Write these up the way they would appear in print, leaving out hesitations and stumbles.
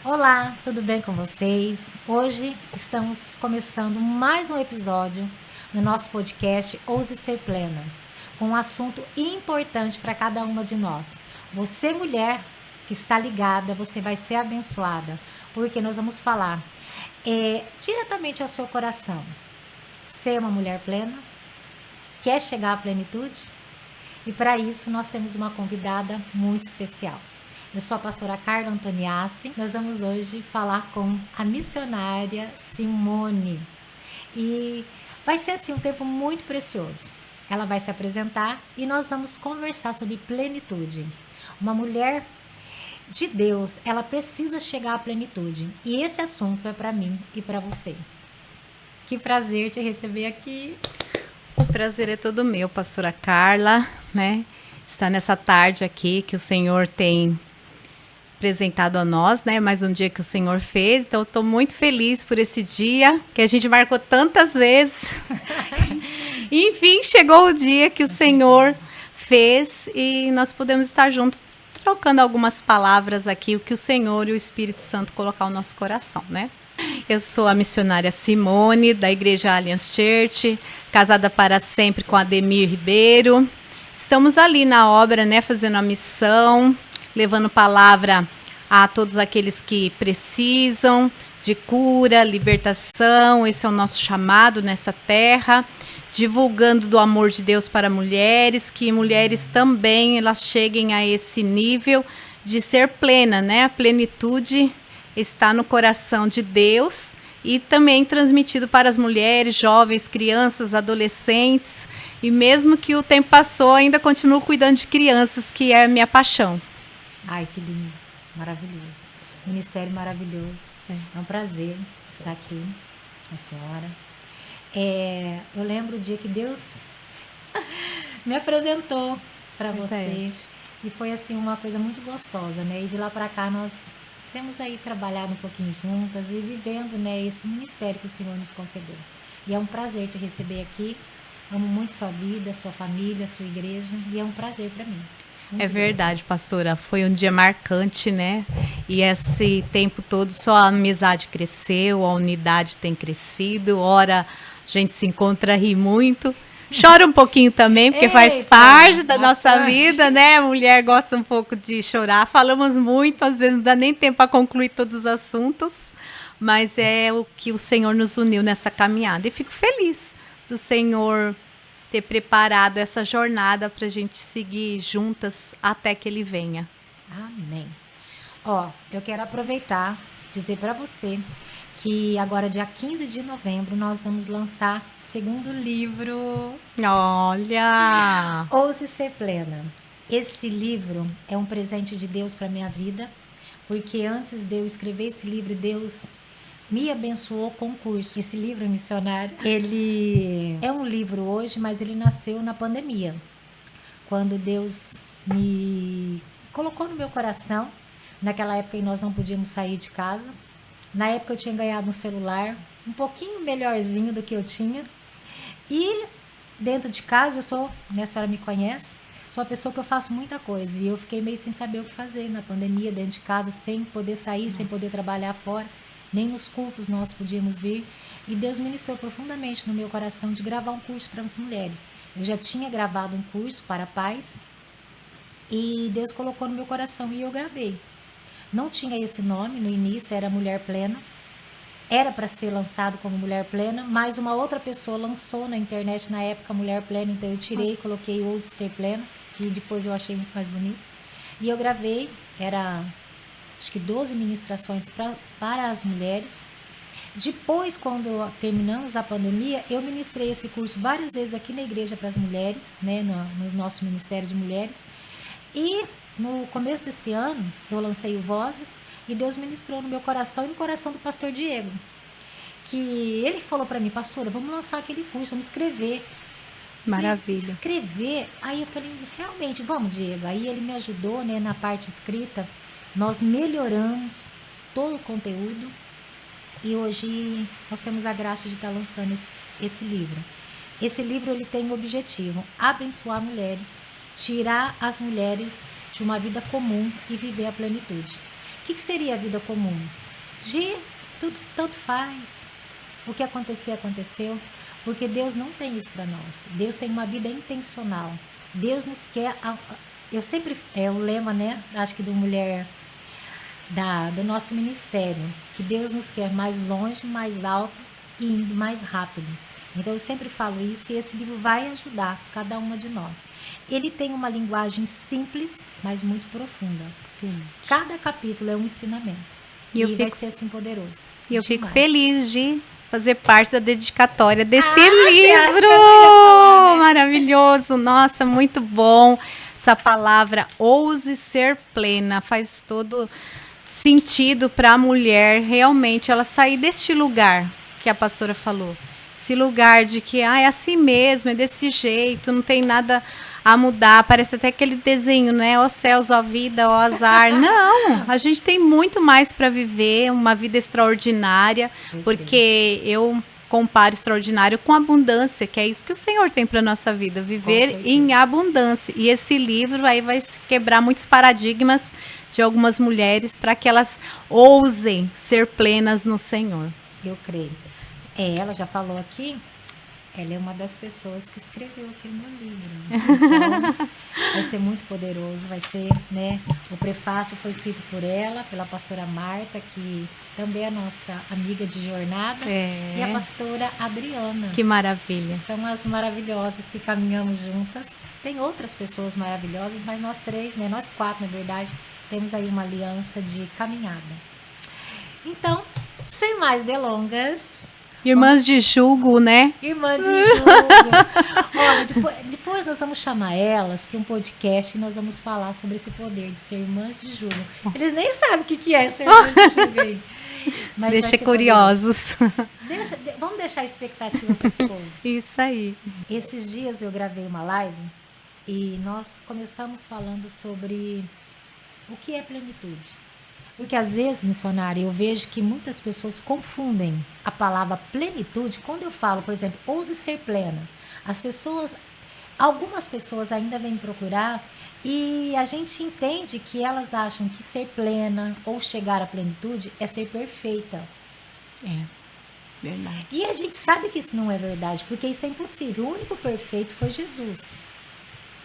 Olá, tudo bem com vocês? Hoje estamos começando mais um episódio no nosso podcast Ouse Ser Plena, com um assunto importante para cada uma de nós. Você, mulher que está ligada, você vai ser abençoada, porque nós vamos falar diretamente ao seu coração. Ser uma mulher plena? Quer chegar à plenitude? E para isso nós temos uma convidada muito especial. Eu sou a pastora Carla Antoniassi. Nós vamos hoje falar com a missionária Simone. E vai ser assim um tempo muito precioso. Ela vai se apresentar e nós vamos conversar sobre plenitude. Uma mulher de Deus, ela precisa chegar à plenitude. E esse assunto é para mim e para você. Que prazer te receber aqui. O prazer é todo meu, pastora Carla, né? Estar nessa tarde aqui que o Senhor tem apresentado a nós, né? Mais um dia que o Senhor fez. Então, eu estou muito feliz por esse dia que a gente marcou tantas vezes. Enfim, chegou o dia que o Senhor fez e nós podemos estar juntos trocando algumas palavras aqui, o que o Senhor e o Espírito Santo colocar no nosso coração, né? Eu sou a missionária Simone, da Igreja Alliance Church, casada para sempre com Ademir Ribeiro. Estamos ali na obra, né, fazendo a missão, levando palavra a todos aqueles que precisam de cura, libertação. Esse é o nosso chamado nessa terra, divulgando do amor de Deus para mulheres, que mulheres também elas cheguem a esse nível de ser plena, né? A plenitude está no coração de Deus e também transmitido para as mulheres, jovens, crianças, adolescentes. E mesmo que o tempo passou, ainda continuo cuidando de crianças, que é a minha paixão. Ai, que lindo, maravilhoso. Ministério maravilhoso. É um prazer estar aqui com a senhora. Eu lembro o dia que Deus me apresentou para você. E foi assim uma coisa muito gostosa, né? E de lá para cá nós temos aí trabalhado um pouquinho juntas e vivendo, né, esse ministério que o Senhor nos concedeu. E é um prazer te receber aqui. Amo muito sua vida, sua família, sua igreja. E é um prazer para mim. É verdade, pastora. Foi um dia marcante, né? E esse tempo todo só a amizade cresceu, a unidade tem crescido. Ora, a gente se encontra, ri muito. Chora um pouquinho também, porque faz parte da nossa vida, né? A mulher gosta um pouco de chorar. Falamos muito, às vezes não dá nem tempo para concluir todos os assuntos. Mas é o que o Senhor nos uniu nessa caminhada. E fico feliz do Senhor ter preparado essa jornada para a gente seguir juntas até que Ele venha. Amém. Eu quero aproveitar dizer para você que agora, dia 15 de novembro, nós vamos lançar o segundo livro. Olha! Ouse Ser Plena. Esse livro é um presente de Deus para minha vida, porque antes de eu escrever esse livro, Deus me abençoou com o curso. Esse livro, Missionário, ele é um livro hoje, mas ele nasceu na pandemia, quando Deus me colocou no meu coração. Naquela época nós não podíamos sair de casa. Na época eu tinha ganhado um celular um pouquinho melhorzinho do que eu tinha. E dentro de casa eu sou, né, a senhora me conhece, sou uma pessoa que eu faço muita coisa. E eu fiquei meio sem saber o que fazer na pandemia, dentro de casa, sem poder sair, sem poder trabalhar fora. Nem nos cultos nós podíamos vir. E Deus ministrou profundamente no meu coração de gravar um curso para as mulheres. Eu já tinha gravado um curso para pais e Deus colocou no meu coração e eu gravei. Não tinha esse nome no início, era Mulher Plena. Era para ser lançado como Mulher Plena, mas uma outra pessoa lançou na internet na época Mulher Plena, então eu tirei e coloquei Ouse Ser Plena, e depois eu achei muito mais bonito. E eu gravei, era acho que 12 ministrações para as mulheres. Depois, quando terminamos a pandemia, eu ministrei esse curso várias vezes aqui na igreja para as mulheres, né, no nosso Ministério de Mulheres. E no começo desse ano, eu lancei o Vozes e Deus ministrou no meu coração e no coração do pastor Diego. Que ele falou para mim, pastora, vamos lançar aquele curso, vamos escrever. Maravilha. Escrever? Aí eu falei, realmente, vamos, Diego. Aí ele me ajudou, né, na parte escrita. Nós melhoramos todo o conteúdo e hoje nós temos a graça de estar lançando esse livro. Esse livro ele tem o objetivo abençoar mulheres, tirar as mulheres de uma vida comum e viver a plenitude. que seria a vida comum? De tudo, tanto faz. O que acontecer, aconteceu. Porque Deus não tem isso para nós. Deus tem uma vida intencional. Deus nos quer... Eu sempre... É o lema, né? Acho que do Mulher... do nosso ministério. Que Deus nos quer mais longe, mais alto e indo mais rápido. Então eu sempre falo isso e esse livro vai ajudar cada uma de nós. Ele tem uma linguagem simples, mas muito profunda. Cada capítulo é um ensinamento. E vai ser assim poderoso. E eu fico feliz de fazer parte da dedicatória desse livro. Maravilhoso. Nossa, muito bom. Essa palavra ouse ser plena faz todo sentido para a mulher realmente ela sair deste lugar que a pastora falou. Esse lugar de que é assim mesmo, é desse jeito, não tem nada a mudar. Parece até aquele desenho, né? Ó céus, ó vida, ó azar. Não, a gente tem muito mais para viver, uma vida extraordinária, porque eu comparo extraordinário com abundância, que é isso que o Senhor tem para nossa vida, viver em abundância. E esse livro aí vai quebrar muitos paradigmas de algumas mulheres para que elas ousem ser plenas no Senhor. Eu creio. Ela já falou aqui, ela é uma das pessoas que escreveu aqui no livro. Então, vai ser muito poderoso, vai ser, né? O prefácio foi escrito por ela, pela pastora Marta, que também é nossa amiga de jornada, e a pastora Adriana. Que maravilha. São as maravilhosas que caminhamos juntas. Tem outras pessoas maravilhosas, mas nós três, né? Nós quatro, na verdade, temos aí uma aliança de caminhada. Então, sem mais delongas... Irmãs de julgo, né? Irmã de julgo. Olha, depois nós vamos chamar elas para um podcast e nós vamos falar sobre esse poder de ser irmãs de julgo. Eles nem sabem o que é ser irmã de julgo aí. Mas deixa curiosos. Vamos deixar a expectativa para esse povo. Isso aí. Esses dias eu gravei uma live e nós começamos falando sobre o que é plenitude. Porque às vezes, missionária, eu vejo que muitas pessoas confundem a palavra plenitude. Quando eu falo, por exemplo, ouse ser plena, algumas pessoas ainda vêm procurar e a gente entende que elas acham que ser plena ou chegar à plenitude é ser perfeita. É, verdade. E a gente sabe que isso não é verdade, porque isso é impossível. O único perfeito foi Jesus.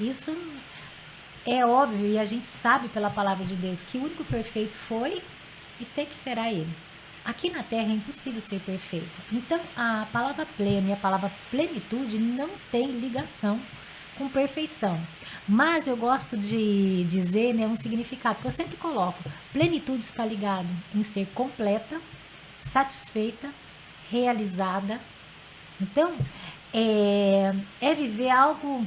Isso é óbvio e a gente sabe pela palavra de Deus que o único perfeito foi e sempre será Ele. Aqui na Terra é impossível ser perfeito. Então, a palavra plena e a palavra plenitude não tem ligação com perfeição. Mas eu gosto de dizer, né, um significado, que eu sempre coloco. Plenitude está ligado em ser completa, satisfeita, realizada. Então, é viver algo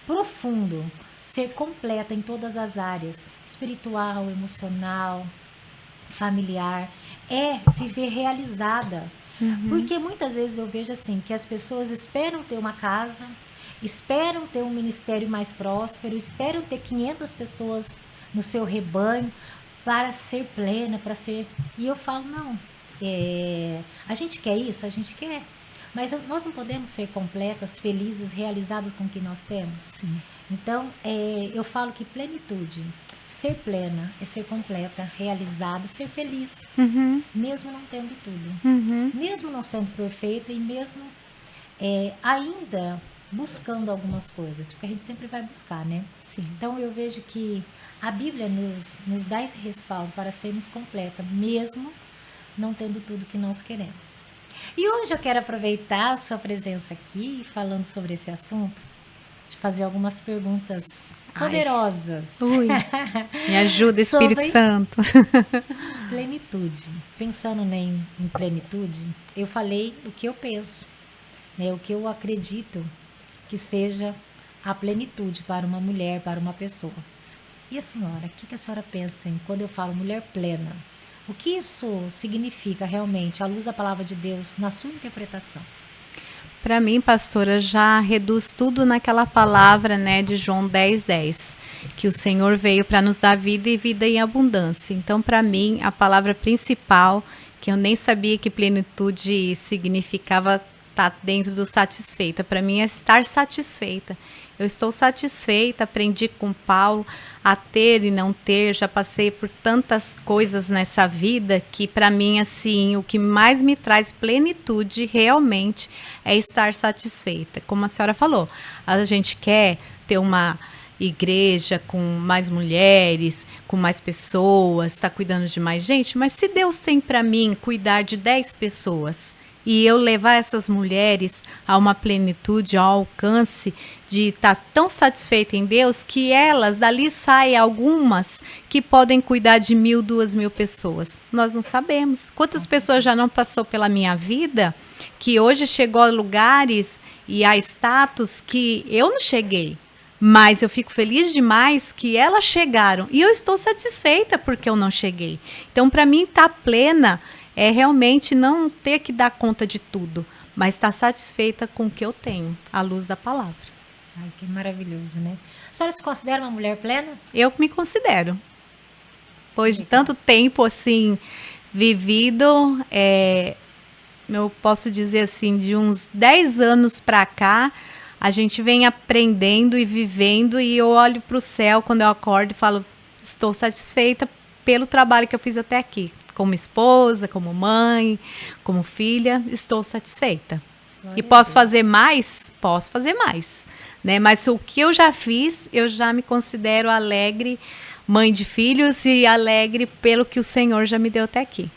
profundo, ser completa em todas as áreas, espiritual, emocional, familiar, é viver realizada. Porque muitas vezes eu vejo assim, que as pessoas esperam ter uma casa, esperam ter um ministério mais próspero, esperam ter 500 pessoas no seu rebanho para ser plena, para ser... E eu falo, não, a gente quer isso, a gente quer, mas nós não podemos ser completas, felizes, realizadas com o que nós temos. Sim. Então, eu falo que plenitude, ser plena, é ser completa, realizada, ser feliz, mesmo não tendo tudo, mesmo não sendo perfeita e mesmo ainda buscando algumas coisas, porque a gente sempre vai buscar, né? Sim. Então, eu vejo que a Bíblia nos dá esse respaldo para sermos completas, mesmo não tendo tudo que nós queremos. E hoje eu quero aproveitar a sua presença aqui, falando sobre esse assunto, de fazer algumas perguntas poderosas. Ui, me ajuda, Espírito Santo. Plenitude. Pensando em plenitude, eu falei o que eu penso, né, o que eu acredito que seja a plenitude para uma mulher, para uma pessoa. E a senhora, o que a senhora pensa quando eu falo mulher plena? O que isso significa realmente, à luz da palavra de Deus, na sua interpretação? Para mim, pastora, já reduz tudo naquela palavra, né, de João 10:10, que o Senhor veio para nos dar vida e vida em abundância. Então, para mim, a palavra principal, que eu nem sabia que plenitude significava estar dentro do satisfeita, para mim é estar satisfeita. Eu estou satisfeita, aprendi com Paulo a ter e não ter, já passei por tantas coisas nessa vida que para mim, assim, o que mais me traz plenitude realmente é estar satisfeita. Como a senhora falou, a gente quer ter uma igreja com mais mulheres, com mais pessoas, está cuidando de mais gente, mas se Deus tem para mim cuidar de 10 pessoas e eu levar essas mulheres a uma plenitude, ao alcance de estar tão satisfeita em Deus, que elas, dali saem algumas que podem cuidar de 1.000, 2.000 pessoas. Nós não sabemos. Quantas pessoas já não passou pela minha vida, que hoje chegou a lugares e a status que eu não cheguei. Mas eu fico feliz demais que elas chegaram. E eu estou satisfeita porque eu não cheguei. Então, para mim, estar plena é realmente não ter que dar conta de tudo, mas estar satisfeita com o que eu tenho, à luz da palavra. Ai, que maravilhoso, né? A senhora se considera uma mulher plena? Eu me considero. Depois de tanto tempo, assim, vivido, eu posso dizer assim, de uns 10 anos para cá, a gente vem aprendendo e vivendo, e eu olho para o céu quando eu acordo e falo, estou satisfeita pelo trabalho que eu fiz até aqui. Como esposa, como mãe, como filha, estou satisfeita. Glória e posso fazer mais? Posso fazer mais. Né? Mas o que eu já fiz, eu já me considero alegre, mãe de filhos, e alegre pelo que o Senhor já me deu até aqui.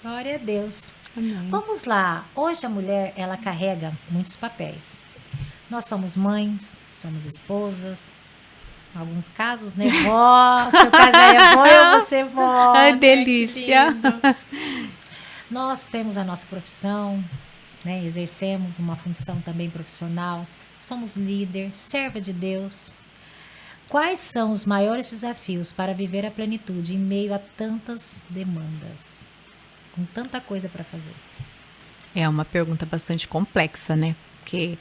Glória a Deus. Amém. Vamos lá. Hoje a mulher, ela carrega muitos papéis. Nós somos mães, somos esposas, em alguns casos, né? Vó, seu caso já é vó, eu vou ser vó. Ai, né? delícia. Nós temos a nossa profissão, né? Exercemos uma função também profissional. Somos líder, serva de Deus. Quais são os maiores desafios para viver a plenitude em meio a tantas demandas? Com tanta coisa para fazer. É uma pergunta bastante complexa, né? Porque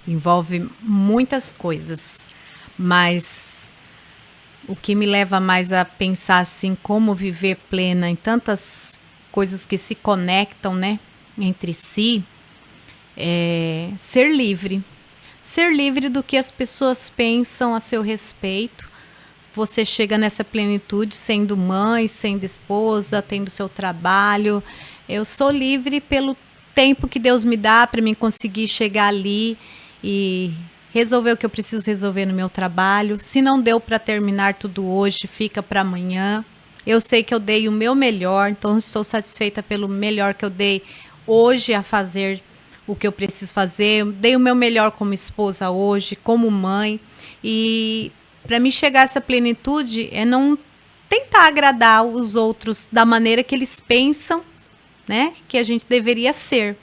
envolve muitas coisas. Mas o que me leva mais a pensar assim, como viver plena em tantas coisas que se conectam, né, entre si, é ser livre. Ser livre do que as pessoas pensam a seu respeito. Você chega nessa plenitude sendo mãe, sendo esposa, tendo seu trabalho. Eu sou livre pelo tempo que Deus me dá para mim conseguir chegar ali e resolver o que eu preciso resolver no meu trabalho. Se não deu para terminar tudo hoje, fica para amanhã. Eu sei que eu dei o meu melhor, então estou satisfeita pelo melhor que eu dei hoje a fazer o que eu preciso fazer. Eu dei o meu melhor como esposa hoje, como mãe. E para mim chegar a essa plenitude é não tentar agradar os outros da maneira que eles pensam, né, que a gente deveria ser.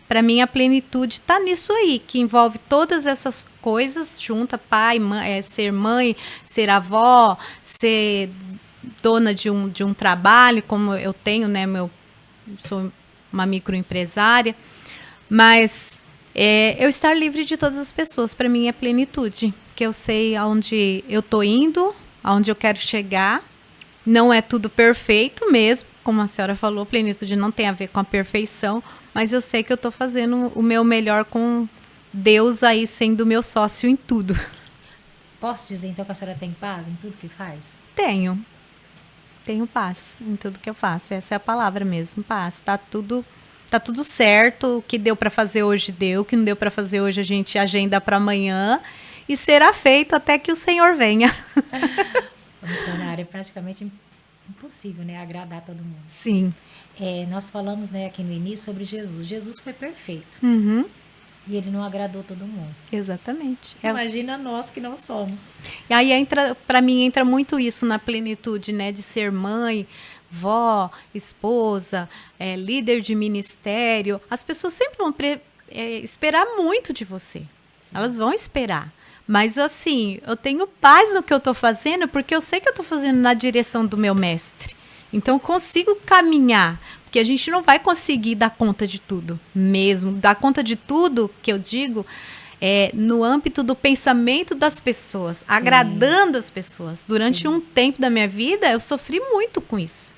Para mim, a plenitude está nisso aí, que envolve todas essas coisas, junta pai, mãe, ser mãe, ser avó, ser dona de um trabalho, como eu tenho, né? Sou uma microempresária, mas eu estar livre de todas as pessoas, para mim é plenitude, que eu sei aonde eu estou indo, aonde eu quero chegar. Não é tudo perfeito mesmo, como a senhora falou, plenitude não tem a ver com a perfeição, mas eu sei que eu estou fazendo o meu melhor com Deus aí sendo meu sócio em tudo. Posso dizer então que a senhora tem paz em tudo que faz? Tenho paz em tudo que eu faço, essa é a palavra mesmo, paz. Tá tudo certo, o que deu para fazer hoje deu, o que não deu para fazer hoje a gente agenda para amanhã e será feito até que o Senhor venha. O missionário é praticamente impossível, né, agradar todo mundo. Sim. Nós falamos, né, aqui no início sobre Jesus. Jesus foi perfeito. Uhum. E ele não agradou todo mundo. Exatamente. Imagina nós que não somos. E aí para mim entra muito isso na plenitude, né, de ser mãe, vó, esposa, líder de ministério. As pessoas sempre vão esperar muito de você. Sim. Elas vão esperar. Mas assim, eu tenho paz no que eu estou fazendo, porque eu sei que eu estou fazendo na direção do meu mestre. Então eu consigo caminhar, porque a gente não vai conseguir dar conta de tudo mesmo. Dar conta de tudo, que eu digo, no âmbito do pensamento das pessoas, sim, agradando as pessoas. Durante um tempo da minha vida, eu sofri muito com isso.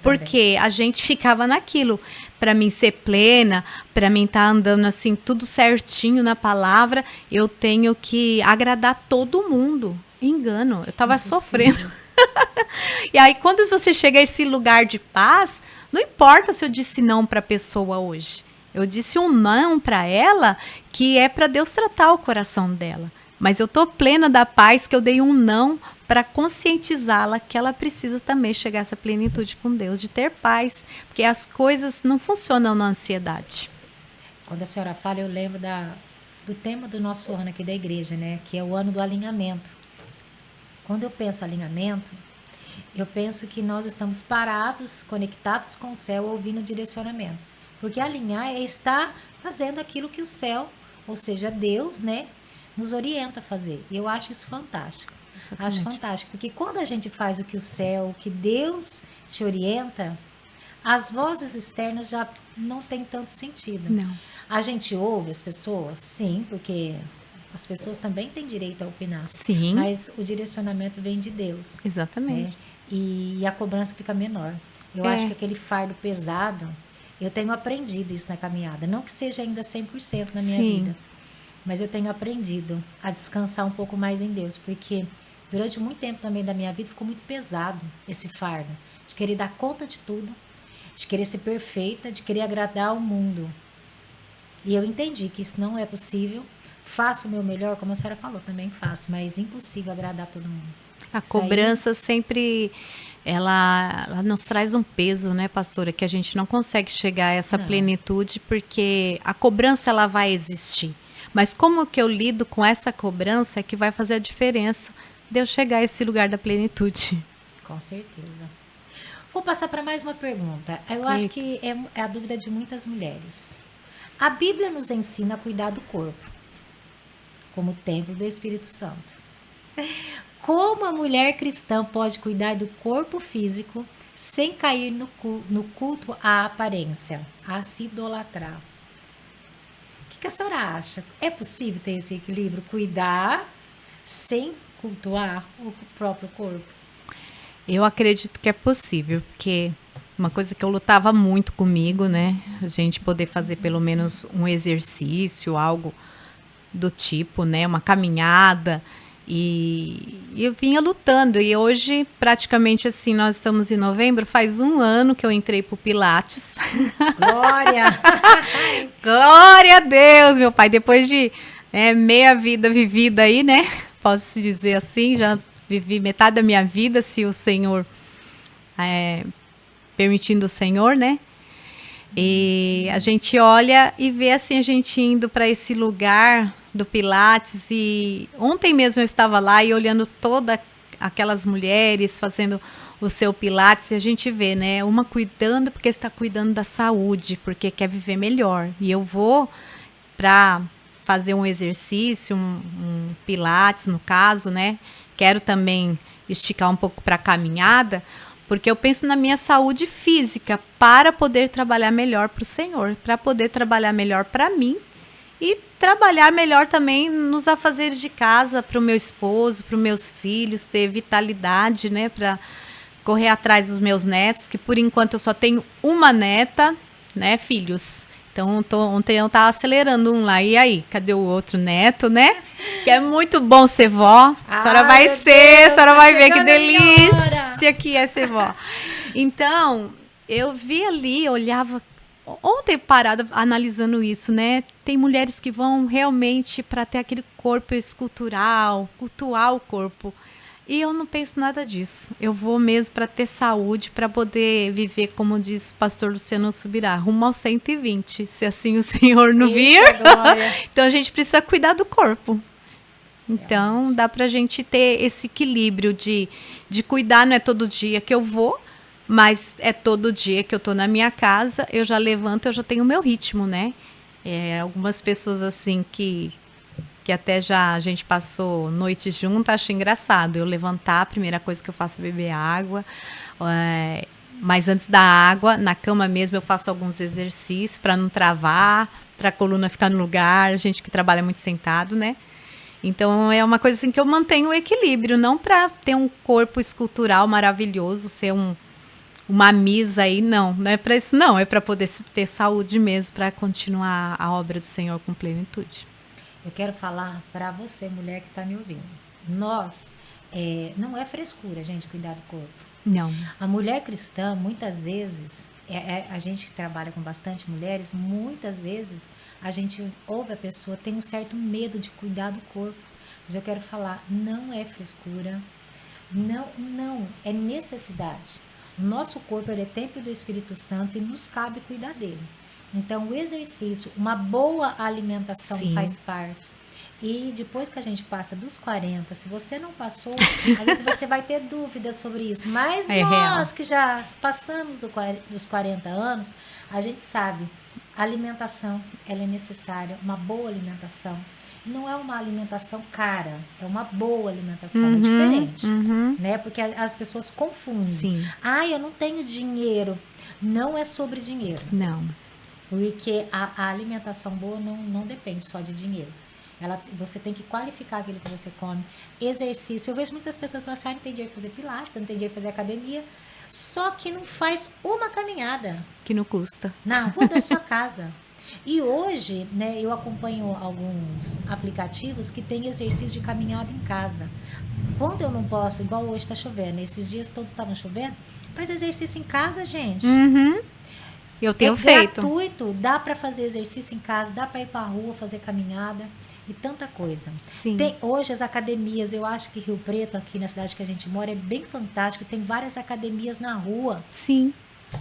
Porque a gente ficava naquilo. Para mim ser plena, para mim estar andando assim, tudo certinho na palavra, eu tenho que agradar todo mundo. Engano, eu estava sofrendo. E aí, quando você chega a esse lugar de paz, não importa se eu disse não para a pessoa hoje. Eu disse um não para ela, que é para Deus tratar o coração dela. Mas eu estou plena da paz que eu dei um não para conscientizá-la que ela precisa também chegar a essa plenitude com Deus, de ter paz, porque as coisas não funcionam na ansiedade. Quando a senhora fala, eu lembro do tema do nosso ano aqui da igreja, né? Que é o ano do alinhamento. Quando eu penso alinhamento, eu penso que nós estamos parados, conectados com o céu, ouvindo o direcionamento. Porque alinhar é estar fazendo aquilo que o céu, ou seja, Deus, né, nos orienta a fazer. E eu acho isso fantástico. Exatamente. Acho fantástico, porque quando a gente faz o que o céu, o que Deus te orienta, as vozes externas já não têm tanto sentido. Não. A gente ouve as pessoas, sim, porque as pessoas também têm direito a opinar. Sim. Mas o direcionamento vem de Deus. Exatamente. Né? E a cobrança fica menor. Eu acho que aquele fardo pesado, eu tenho aprendido isso na caminhada. Não que seja ainda 100% na minha vida, mas eu tenho aprendido a descansar um pouco mais em Deus, porque durante muito tempo também da minha vida ficou muito pesado esse fardo, de querer dar conta de tudo, de querer ser perfeita, de querer agradar ao mundo. E eu entendi que isso não é possível. Faço o meu melhor, como a senhora falou, também faço, mas impossível agradar todo mundo. A cobrança sempre, ela nos traz um peso, né, pastora, que a gente não consegue chegar a essa plenitude, porque a cobrança ela vai existir. Mas como que eu lido com essa cobrança é que vai fazer a diferença de eu chegar a esse lugar da plenitude. Com certeza. Vou passar para mais uma pergunta. Eu acho que é a dúvida de muitas mulheres. A Bíblia nos ensina a cuidar do corpo, como templo do Espírito Santo. Como a mulher cristã pode cuidar do corpo físico sem cair no culto à aparência, a se idolatrar? O que a senhora acha? É possível ter esse equilíbrio? Cuidar sem cultuar o próprio corpo? Eu acredito que é possível, porque uma coisa que eu lutava muito comigo, né? A gente poder fazer pelo menos um exercício, algo do tipo, né? Uma caminhada. E eu vinha lutando. E hoje, praticamente assim, nós estamos em novembro, faz 1 ano que eu entrei pro Pilates. Glória! Glória a Deus, meu pai. Depois de meia vida vivida aí, né? Posso dizer assim, já vivi metade da minha vida, se o Senhor, permitindo o Senhor, né? E a gente olha e vê assim, a gente indo para esse lugar do Pilates. E ontem mesmo eu estava lá e olhando todas aquelas mulheres fazendo o seu Pilates, e a gente vê, né? Uma cuidando porque está cuidando da saúde, porque quer viver melhor. E eu vou para fazer um exercício, um Pilates no caso, né? Quero também esticar um pouco para a caminhada, porque eu penso na minha saúde física para poder trabalhar melhor para o Senhor, para poder trabalhar melhor para mim e trabalhar melhor também nos afazeres de casa, para o meu esposo, para os meus filhos, ter vitalidade, né? Para correr atrás dos meus netos, que por enquanto eu só tenho uma neta, né, filhos? Então, ontem eu estava acelerando um lá. E aí, cadê o outro neto, né? Que é muito bom ser vó. A senhora vai ser, a senhora vai ver que delícia que é ser vó. Então, eu vi ali, olhava, ontem parada analisando isso, né? Tem mulheres que vão realmente para ter aquele corpo escultural, cultuar o corpo. E eu não penso nada disso. Eu vou mesmo para ter saúde, para poder viver, como diz o pastor Luciano Subirá, rumo aos 120, se assim o Senhor não vir. Então a gente precisa cuidar do corpo. Então dá para a gente ter esse equilíbrio de cuidar, não é todo dia que eu vou, mas é todo dia que eu tô na minha casa, eu já levanto, eu já tenho o meu ritmo, né? Algumas pessoas assim que até já a gente passou noites juntas, acho engraçado. Eu levantar, a primeira coisa que eu faço é beber água. Mas antes da água, na cama mesmo, eu faço alguns exercícios para não travar, para a coluna ficar no lugar. A gente que trabalha muito sentado, né? Então, é uma coisa assim que eu mantenho o equilíbrio, não para ter um corpo escultural maravilhoso, ser uma misa aí, não é para isso não, é para poder ter saúde mesmo, para continuar a obra do Senhor com plenitude. Eu quero falar para você, mulher que está me ouvindo. Nós, não é frescura, gente, cuidar do corpo. Não. A mulher cristã, muitas vezes, a gente que trabalha com bastante mulheres, muitas vezes a gente ouve a pessoa, tem um certo medo de cuidar do corpo. Mas eu quero falar, não é frescura, não, é necessidade. O nosso corpo ele é templo do Espírito Santo e nos cabe cuidar dele. Então, o exercício, uma boa alimentação Sim. faz parte. E depois que a gente passa dos 40, se você não passou, às vezes você vai ter dúvidas sobre isso. Mas nós real. que já passamos dos 40 anos, a gente sabe, a alimentação ela é necessária, uma boa alimentação. Não é uma alimentação cara, é uma boa alimentação, é diferente. Né? Porque as pessoas confundem. Sim. Eu não tenho dinheiro. Não é sobre dinheiro. Não. Porque a alimentação boa não depende só de dinheiro. Você tem que qualificar aquilo que você come. Exercício. Eu vejo muitas pessoas falando assim, não tem dinheiro para fazer pilates, não tem dinheiro para fazer academia. Só que não faz uma caminhada. Que não custa. Na rua da sua casa. E hoje, né, eu acompanho alguns aplicativos que tem exercício de caminhada em casa. Quando eu não posso, igual hoje está chovendo, esses dias todos estavam chovendo, faz exercício em casa, gente. Eu tenho feito. É gratuito, dá para fazer exercício em casa, dá para ir para a rua, fazer caminhada e tanta coisa. Sim. Hoje as academias, eu acho que Rio Preto, aqui na cidade que a gente mora, é bem fantástico, tem várias academias na rua. Sim.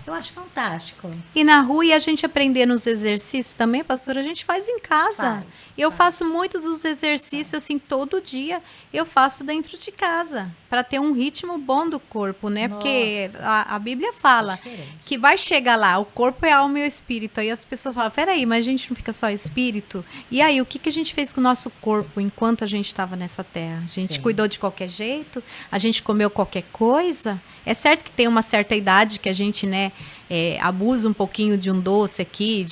Eu acho fantástico. E na rua, e a gente aprender nos exercícios também, pastora, a gente faz em casa. Eu faço muito dos exercícios, assim, todo dia. Eu faço dentro de casa, para ter um ritmo bom do corpo, né? Nossa. Porque a Bíblia fala que vai chegar lá, o corpo é alma e o espírito. Aí as pessoas falam, peraí, mas a gente não fica só espírito? E aí, o que a gente fez com o nosso corpo enquanto a gente estava nessa terra? A gente cuidou de qualquer jeito? A gente comeu qualquer coisa? É certo que tem uma certa idade que a gente, né, abusa um pouquinho de um doce aqui,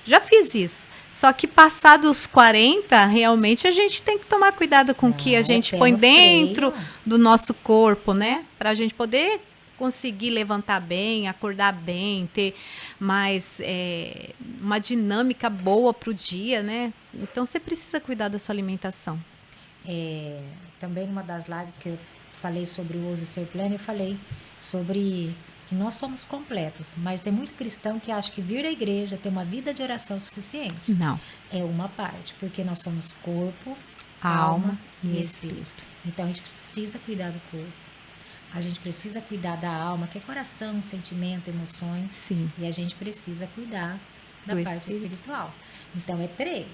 já fiz isso. Só que passados 40, realmente a gente tem que tomar cuidado com o que a gente põe dentro do nosso corpo, né? Para a gente poder conseguir levantar bem, acordar bem, ter mais uma dinâmica boa para o dia, né? Então você precisa cuidar da sua alimentação. Também numa das lives que eu falei sobre o Ouse Ser Pleno, eu falei sobre que nós somos completos, mas tem muito cristão que acha que vir à igreja, ter uma vida de oração é suficiente. Não. É uma parte, porque nós somos corpo, alma e espírito. Então a gente precisa cuidar do corpo. A gente precisa cuidar da alma, que é coração, sentimento, emoções. Sim. E a gente precisa cuidar da parte espiritual. Então é 3.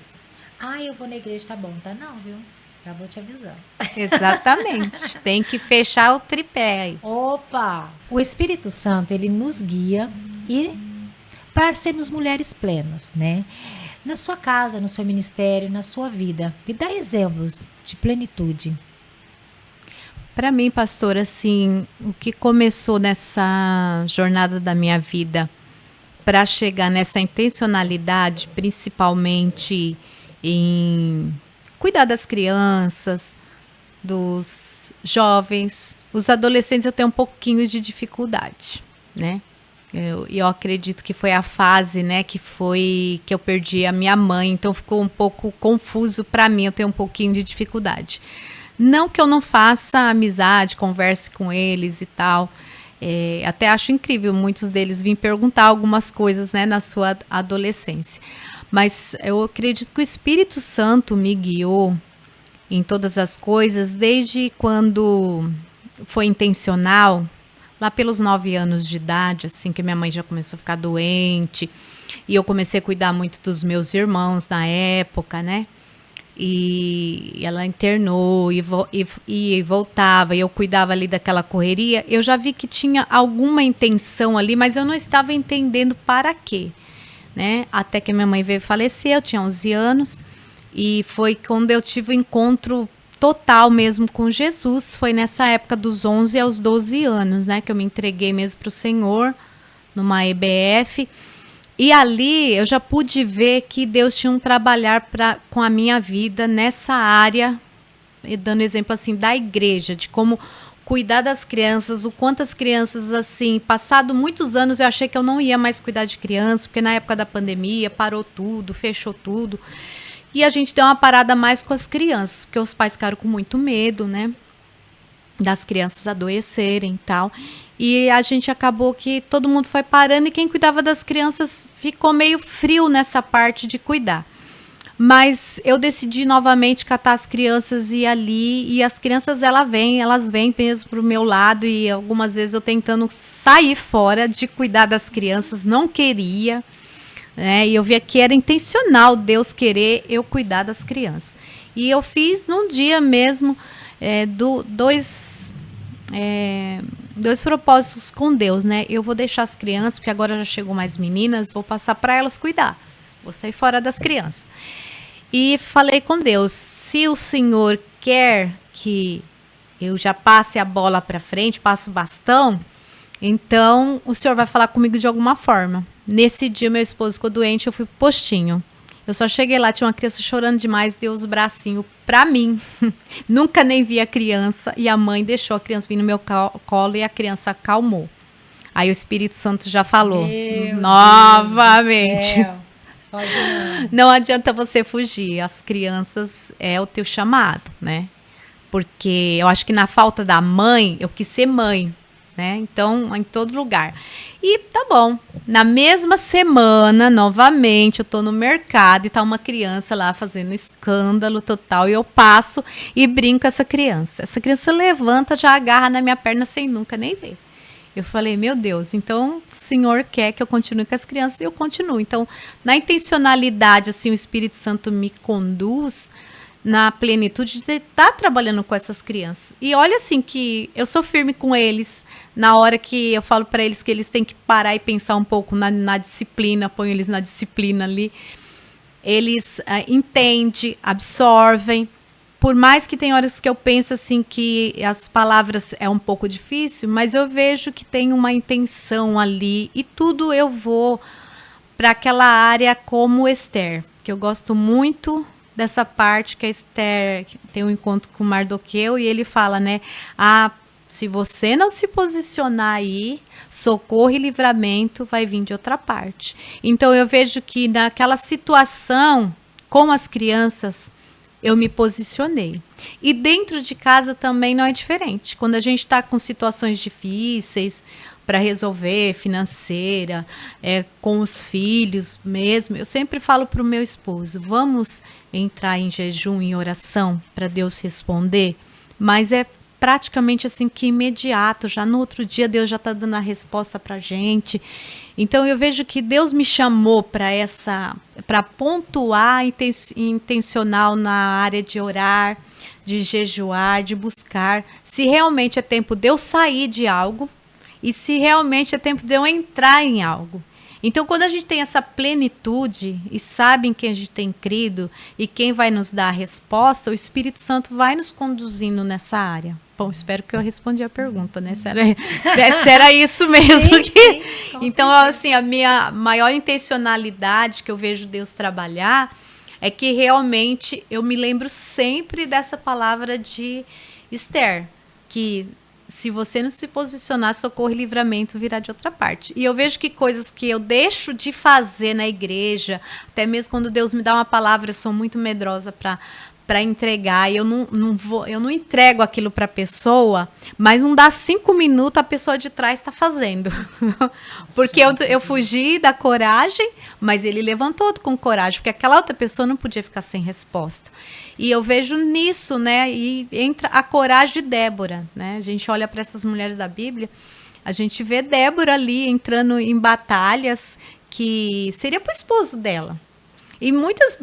Eu vou na igreja, tá bom, tá não, viu? Já vou te avisando. Exatamente. Tem que fechar o tripé aí. Opa! O Espírito Santo, ele nos guia para sermos mulheres plenas, né? Na sua casa, no seu ministério, na sua vida. Me dá exemplos de plenitude. Para mim, pastor, assim, o que começou nessa jornada da minha vida para chegar nessa intencionalidade, principalmente em cuidar das crianças, dos jovens, os adolescentes eu tenho um pouquinho de dificuldade, né? Eu acredito que foi a fase, né, que eu perdi a minha mãe, então ficou um pouco confuso para mim, eu tenho um pouquinho de dificuldade. Não que eu não faça amizade, converse com eles e tal, até acho incrível muitos deles virem perguntar algumas coisas, né, na sua adolescência. Mas eu acredito que o Espírito Santo me guiou em todas as coisas, desde quando foi intencional, lá pelos 9 anos de idade, assim, que minha mãe já começou a ficar doente, e eu comecei a cuidar muito dos meus irmãos na época, né? E ela internou e voltava, e eu cuidava ali daquela correria. Eu já vi que tinha alguma intenção ali, mas eu não estava entendendo para quê. Né? Até que minha mãe veio falecer, eu tinha 11 anos, e foi quando eu tive o encontro total mesmo com Jesus, foi nessa época dos 11 aos 12 anos, né, que eu me entreguei mesmo para o Senhor, numa EBF, e ali eu já pude ver que Deus tinha um trabalhar com a minha vida nessa área, dando exemplo assim da igreja, de como cuidar das crianças, o quanto as crianças, assim, passado muitos anos eu achei que eu não ia mais cuidar de crianças, porque na época da pandemia parou tudo, fechou tudo. E a gente deu uma parada mais com as crianças, porque os pais ficaram com muito medo, né? Das crianças adoecerem e tal. E a gente acabou que todo mundo foi parando e quem cuidava das crianças ficou meio frio nessa parte de cuidar. Mas eu decidi novamente catar as crianças e ir ali, e as crianças elas vêm mesmo pro meu lado, e algumas vezes eu tentando sair fora de cuidar das crianças, não queria, né? E eu via que era intencional Deus querer eu cuidar das crianças. E eu fiz num dia mesmo dois propósitos com Deus, né? Eu vou deixar as crianças, porque agora já chegou mais meninas, vou passar para elas cuidar. Vou sair fora das crianças. E falei com Deus, se o Senhor quer que eu já passe a bola para frente, passe o bastão, então o Senhor vai falar comigo de alguma forma. Nesse dia, meu esposo ficou doente, eu fui pro postinho. Eu só cheguei lá, tinha uma criança chorando demais, deu os bracinhos pra mim. Nunca nem vi a criança, e a mãe deixou a criança vir no meu colo e a criança acalmou. Aí o Espírito Santo já falou, Meu novamente. Deus do céu. Pode não. Não adianta você fugir, as crianças é o teu chamado, né? Porque eu acho que na falta da mãe, eu quis ser mãe, né? Então, em todo lugar. E tá bom. Na mesma semana, novamente, eu tô no mercado e tá uma criança lá fazendo escândalo total. E eu passo e brinco com essa criança. Essa criança levanta, já agarra na minha perna sem nunca nem ver. Eu falei, meu Deus, então o Senhor quer que eu continue com as crianças e eu continuo. Então, na intencionalidade, assim, o Espírito Santo me conduz na plenitude de estar trabalhando com essas crianças. E olha assim que eu sou firme com eles, na hora que eu falo para eles que eles têm que parar e pensar um pouco na disciplina, ponho eles na disciplina ali, eles entendem, absorvem. Por mais que tem horas que eu penso assim que as palavras é um pouco difícil, mas eu vejo que tem uma intenção ali e tudo eu vou para aquela área como Esther, que eu gosto muito dessa parte que a Esther tem um encontro com Mardoqueu e ele fala, né, se você não se posicionar aí, socorro e livramento vai vir de outra parte. Então eu vejo que naquela situação com as crianças, eu me posicionei. E dentro de casa também não é diferente. Quando a gente está com situações difíceis para resolver, financeira, com os filhos mesmo, eu sempre falo para o meu esposo, vamos entrar em jejum, em oração, para Deus responder, mas é praticamente assim que imediato, já no outro dia Deus já está dando a resposta para a gente. Então eu vejo que Deus me chamou para pontuar intencional na área de orar, de jejuar, de buscar, se realmente é tempo de eu sair de algo e se realmente é tempo de eu entrar em algo. Então, quando a gente tem essa plenitude e sabe em quem a gente tem crido e quem vai nos dar a resposta, o Espírito Santo vai nos conduzindo nessa área. Bom, espero que eu respondi a pergunta, né? Se era isso mesmo. Sim, então, assim, a minha maior intencionalidade que eu vejo Deus trabalhar é que realmente eu me lembro sempre dessa palavra de Esther, que se você não se posicionar, socorro e livramento virá de outra parte. E eu vejo que coisas que eu deixo de fazer na igreja, até mesmo quando Deus me dá uma palavra, eu sou muito medrosa para entregar, e eu não entrego aquilo para a pessoa, mas não dá 5 minutos, a pessoa de trás está fazendo. Porque eu fugi da coragem, mas ele levantou com coragem, porque aquela outra pessoa não podia ficar sem resposta. E eu vejo nisso, né? E entra a coragem de Débora, né? A gente olha para essas mulheres da Bíblia, a gente vê Débora ali entrando em batalhas que seria para o esposo dela. E muitas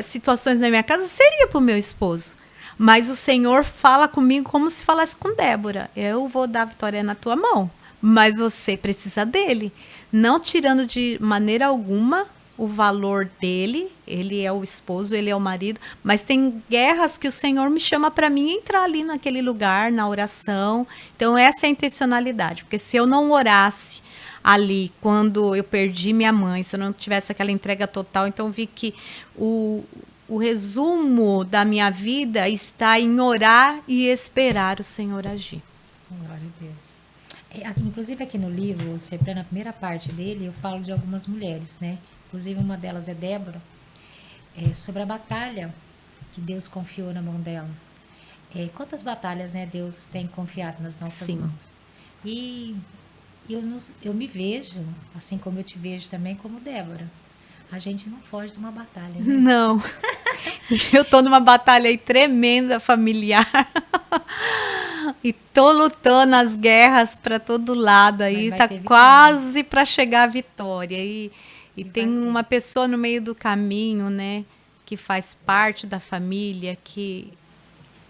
situações na minha casa seria para o meu esposo. Mas o Senhor fala comigo como se falasse com Débora. Eu vou dar a vitória na tua mão, mas você precisa dele. Não tirando de maneira alguma o valor dele. Ele é o esposo, ele é o marido. Mas tem guerras que o Senhor me chama para mim entrar ali naquele lugar, na oração. Então essa é a intencionalidade. Porque se eu não orasse ali, quando eu perdi minha mãe, se eu não tivesse aquela entrega total, então eu vi que o resumo da minha vida está em orar e esperar o Senhor agir. Glória a Deus. Inclusive aqui no livro, você, na primeira parte dele, eu falo de algumas mulheres, né? Inclusive uma delas é Débora, sobre a batalha que Deus confiou na mão dela. Quantas batalhas, né, Deus tem confiado nas nossas Sim. mãos? E eu me vejo, assim como eu te vejo também, como Débora. A gente não foge de uma batalha, né? Não. Eu tô numa batalha aí tremenda familiar. E tô lutando as guerras para todo lado aí, vai tá ter vitória. quase para chegar a vitória. E tem vai ter. uma pessoa no meio do caminho, né, que faz parte da família, que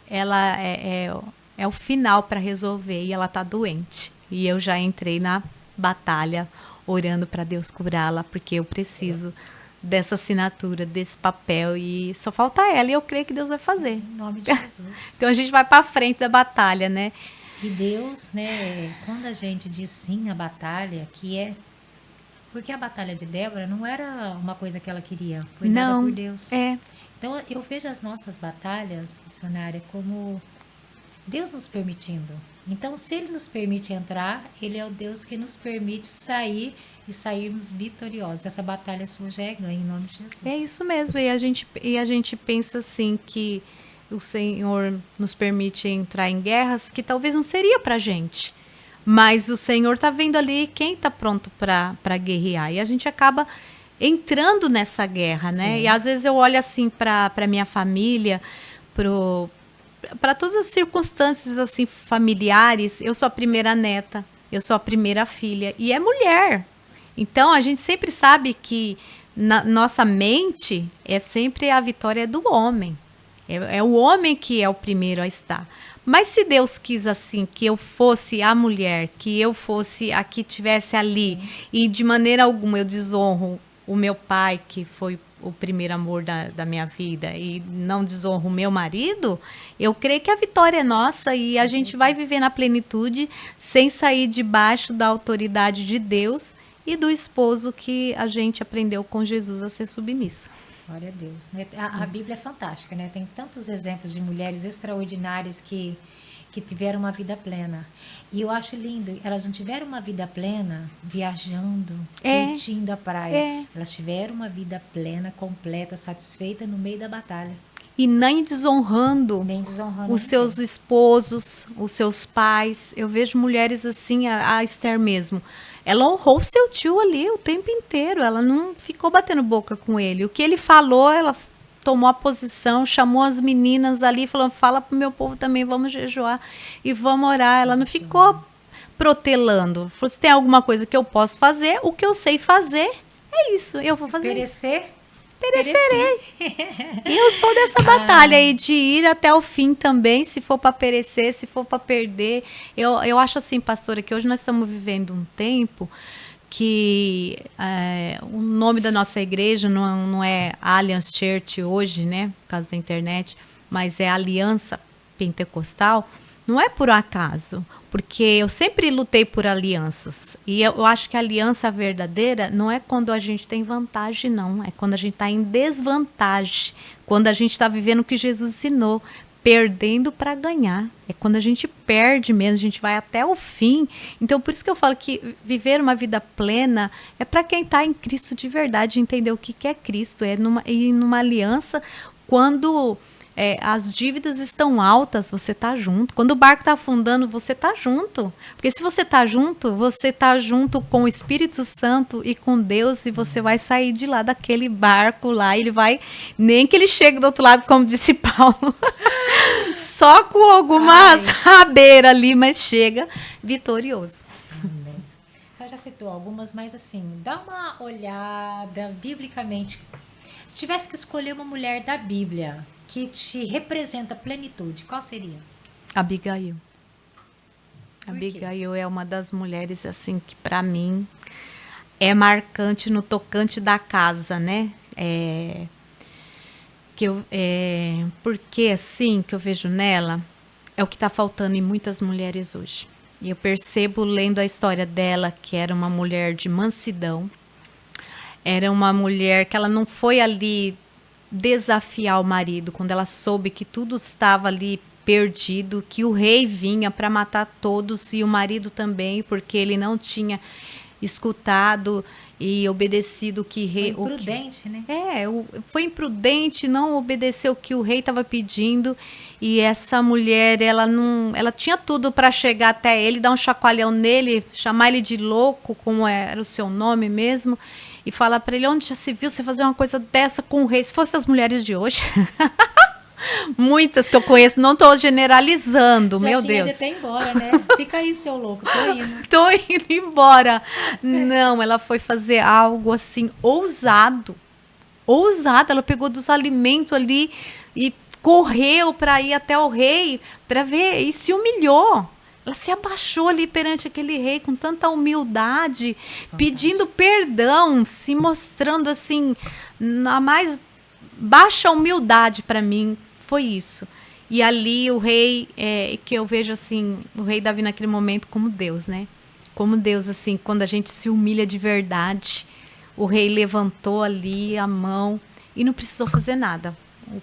ela é o final para resolver e ela tá doente. E eu já entrei na batalha orando para Deus curá-la, porque eu preciso dessa assinatura, desse papel, e só falta ela, e eu creio que Deus vai fazer. Em nome de Jesus. Então a gente vai para frente da batalha, né? E Deus, né, quando a gente diz sim à batalha, porque a batalha de Débora não era uma coisa que ela queria, foi dada por Deus. Então eu vejo as nossas batalhas, missionária, como Deus nos permitindo. Então, se Ele nos permite entrar, Ele é o Deus que nos permite sair e sairmos vitoriosos. Essa batalha sua já é ganha, em nome de Jesus. É isso mesmo. E a gente pensa assim que o Senhor nos permite entrar em guerras que talvez não seria pra gente. Mas o Senhor tá vendo ali quem tá pronto para guerrear. E a gente acaba entrando nessa guerra, né? Sim. E às vezes eu olho assim para minha família, para todas as circunstâncias assim familiares. Eu sou a primeira neta, eu sou a primeira filha e é mulher. Então a gente sempre sabe que na nossa mente é sempre a vitória do homem. É o homem que é o primeiro a estar. Mas se Deus quis assim, que eu fosse a mulher, que eu fosse a que estivesse ali, e de maneira alguma eu desonro o meu pai, que foi o primeiro amor da minha vida, e não desonro o meu marido, eu creio que a vitória é nossa e a gente vai viver na plenitude sem sair debaixo da autoridade de Deus e do esposo que a gente aprendeu com Jesus a ser submissa. Glória a Deus. A Bíblia é fantástica, né? Tem tantos exemplos de mulheres extraordinárias que tiveram uma vida plena. E eu acho lindo, elas não tiveram uma vida plena viajando, curtindo a praia. Elas tiveram uma vida plena, completa, satisfeita no meio da batalha. E nem desonrando os seus esposos, os seus pais. Eu vejo mulheres assim, a Esther mesmo. Ela honrou seu tio ali o tempo inteiro. Ela não ficou batendo boca com ele. O que ele falou, ela tomou a posição, chamou as meninas ali e falou, fala pro meu povo também, vamos jejuar e vamos orar. Ela não ficou protelando. Falou, se tem alguma coisa que eu posso fazer, o que eu sei fazer, é isso. Eu vou fazer perecerei. E eu sou dessa batalha aí de ir até o fim também, se for para perecer, se for para perder. Eu acho assim, pastora, que hoje nós estamos vivendo um tempo que o nome da nossa igreja não é Alliance Church hoje, né, por causa da internet, mas é Aliança Pentecostal. Não é por acaso, porque eu sempre lutei por alianças. E eu acho que a aliança verdadeira não é quando a gente tem vantagem, não. É quando a gente está em desvantagem. Quando a gente está vivendo o que Jesus ensinou, perdendo para ganhar. É quando a gente perde mesmo, a gente vai até o fim. Então, por isso que eu falo que viver uma vida plena é para quem está em Cristo de verdade, entender o que é Cristo. E numa aliança, quando as dívidas estão altas, você tá junto. Quando o barco tá afundando, você tá junto. Porque se você tá junto com o Espírito Santo e com Deus, e você vai sair de lá daquele barco lá, ele vai, nem que ele chegue do outro lado, como disse Paulo, só com algumas rabeiras ali, mas chega vitorioso. Amém. Você já citou algumas, mas assim, dá uma olhada biblicamente. Se tivesse que escolher uma mulher da Bíblia que te representa plenitude, qual seria? Abigail. Abigail é uma das mulheres assim que para mim é marcante no tocante da casa, né? Porque assim que eu vejo nela é o que está faltando em muitas mulheres hoje. E eu percebo lendo a história dela que era uma mulher de mansidão, era uma mulher que ela não foi ali desafiar o marido, quando ela soube que tudo estava ali perdido, que o rei vinha para matar todos e o marido também, porque ele não tinha escutado e obedecido o que rei... Foi imprudente, né? Foi imprudente, não obedeceu o que o rei estava pedindo, e essa mulher, ela tinha tudo para chegar até ele, dar um chacoalhão nele, chamar ele de louco, como era o seu nome mesmo, e falar para ele: onde já se viu você fazer uma coisa dessa com o rei? Se fosse as mulheres de hoje... Muitas que eu conheço, não estou generalizando, já meu tinha Deus. de ir embora, né? Fica aí, seu louco, tô indo. Tô indo embora. Não, ela foi fazer algo assim, ousado. Ousado, ela pegou dos alimentos ali e correu para ir até o rei para ver e se humilhou. Ela se abaixou ali perante aquele rei com tanta humildade, pedindo perdão, se mostrando assim, na mais baixa humildade para mim. Foi isso. E ali o rei, que eu vejo assim, o rei Davi naquele momento como Deus, né? Como Deus, assim, quando a gente se humilha de verdade, o rei levantou ali a mão e não precisou fazer nada. O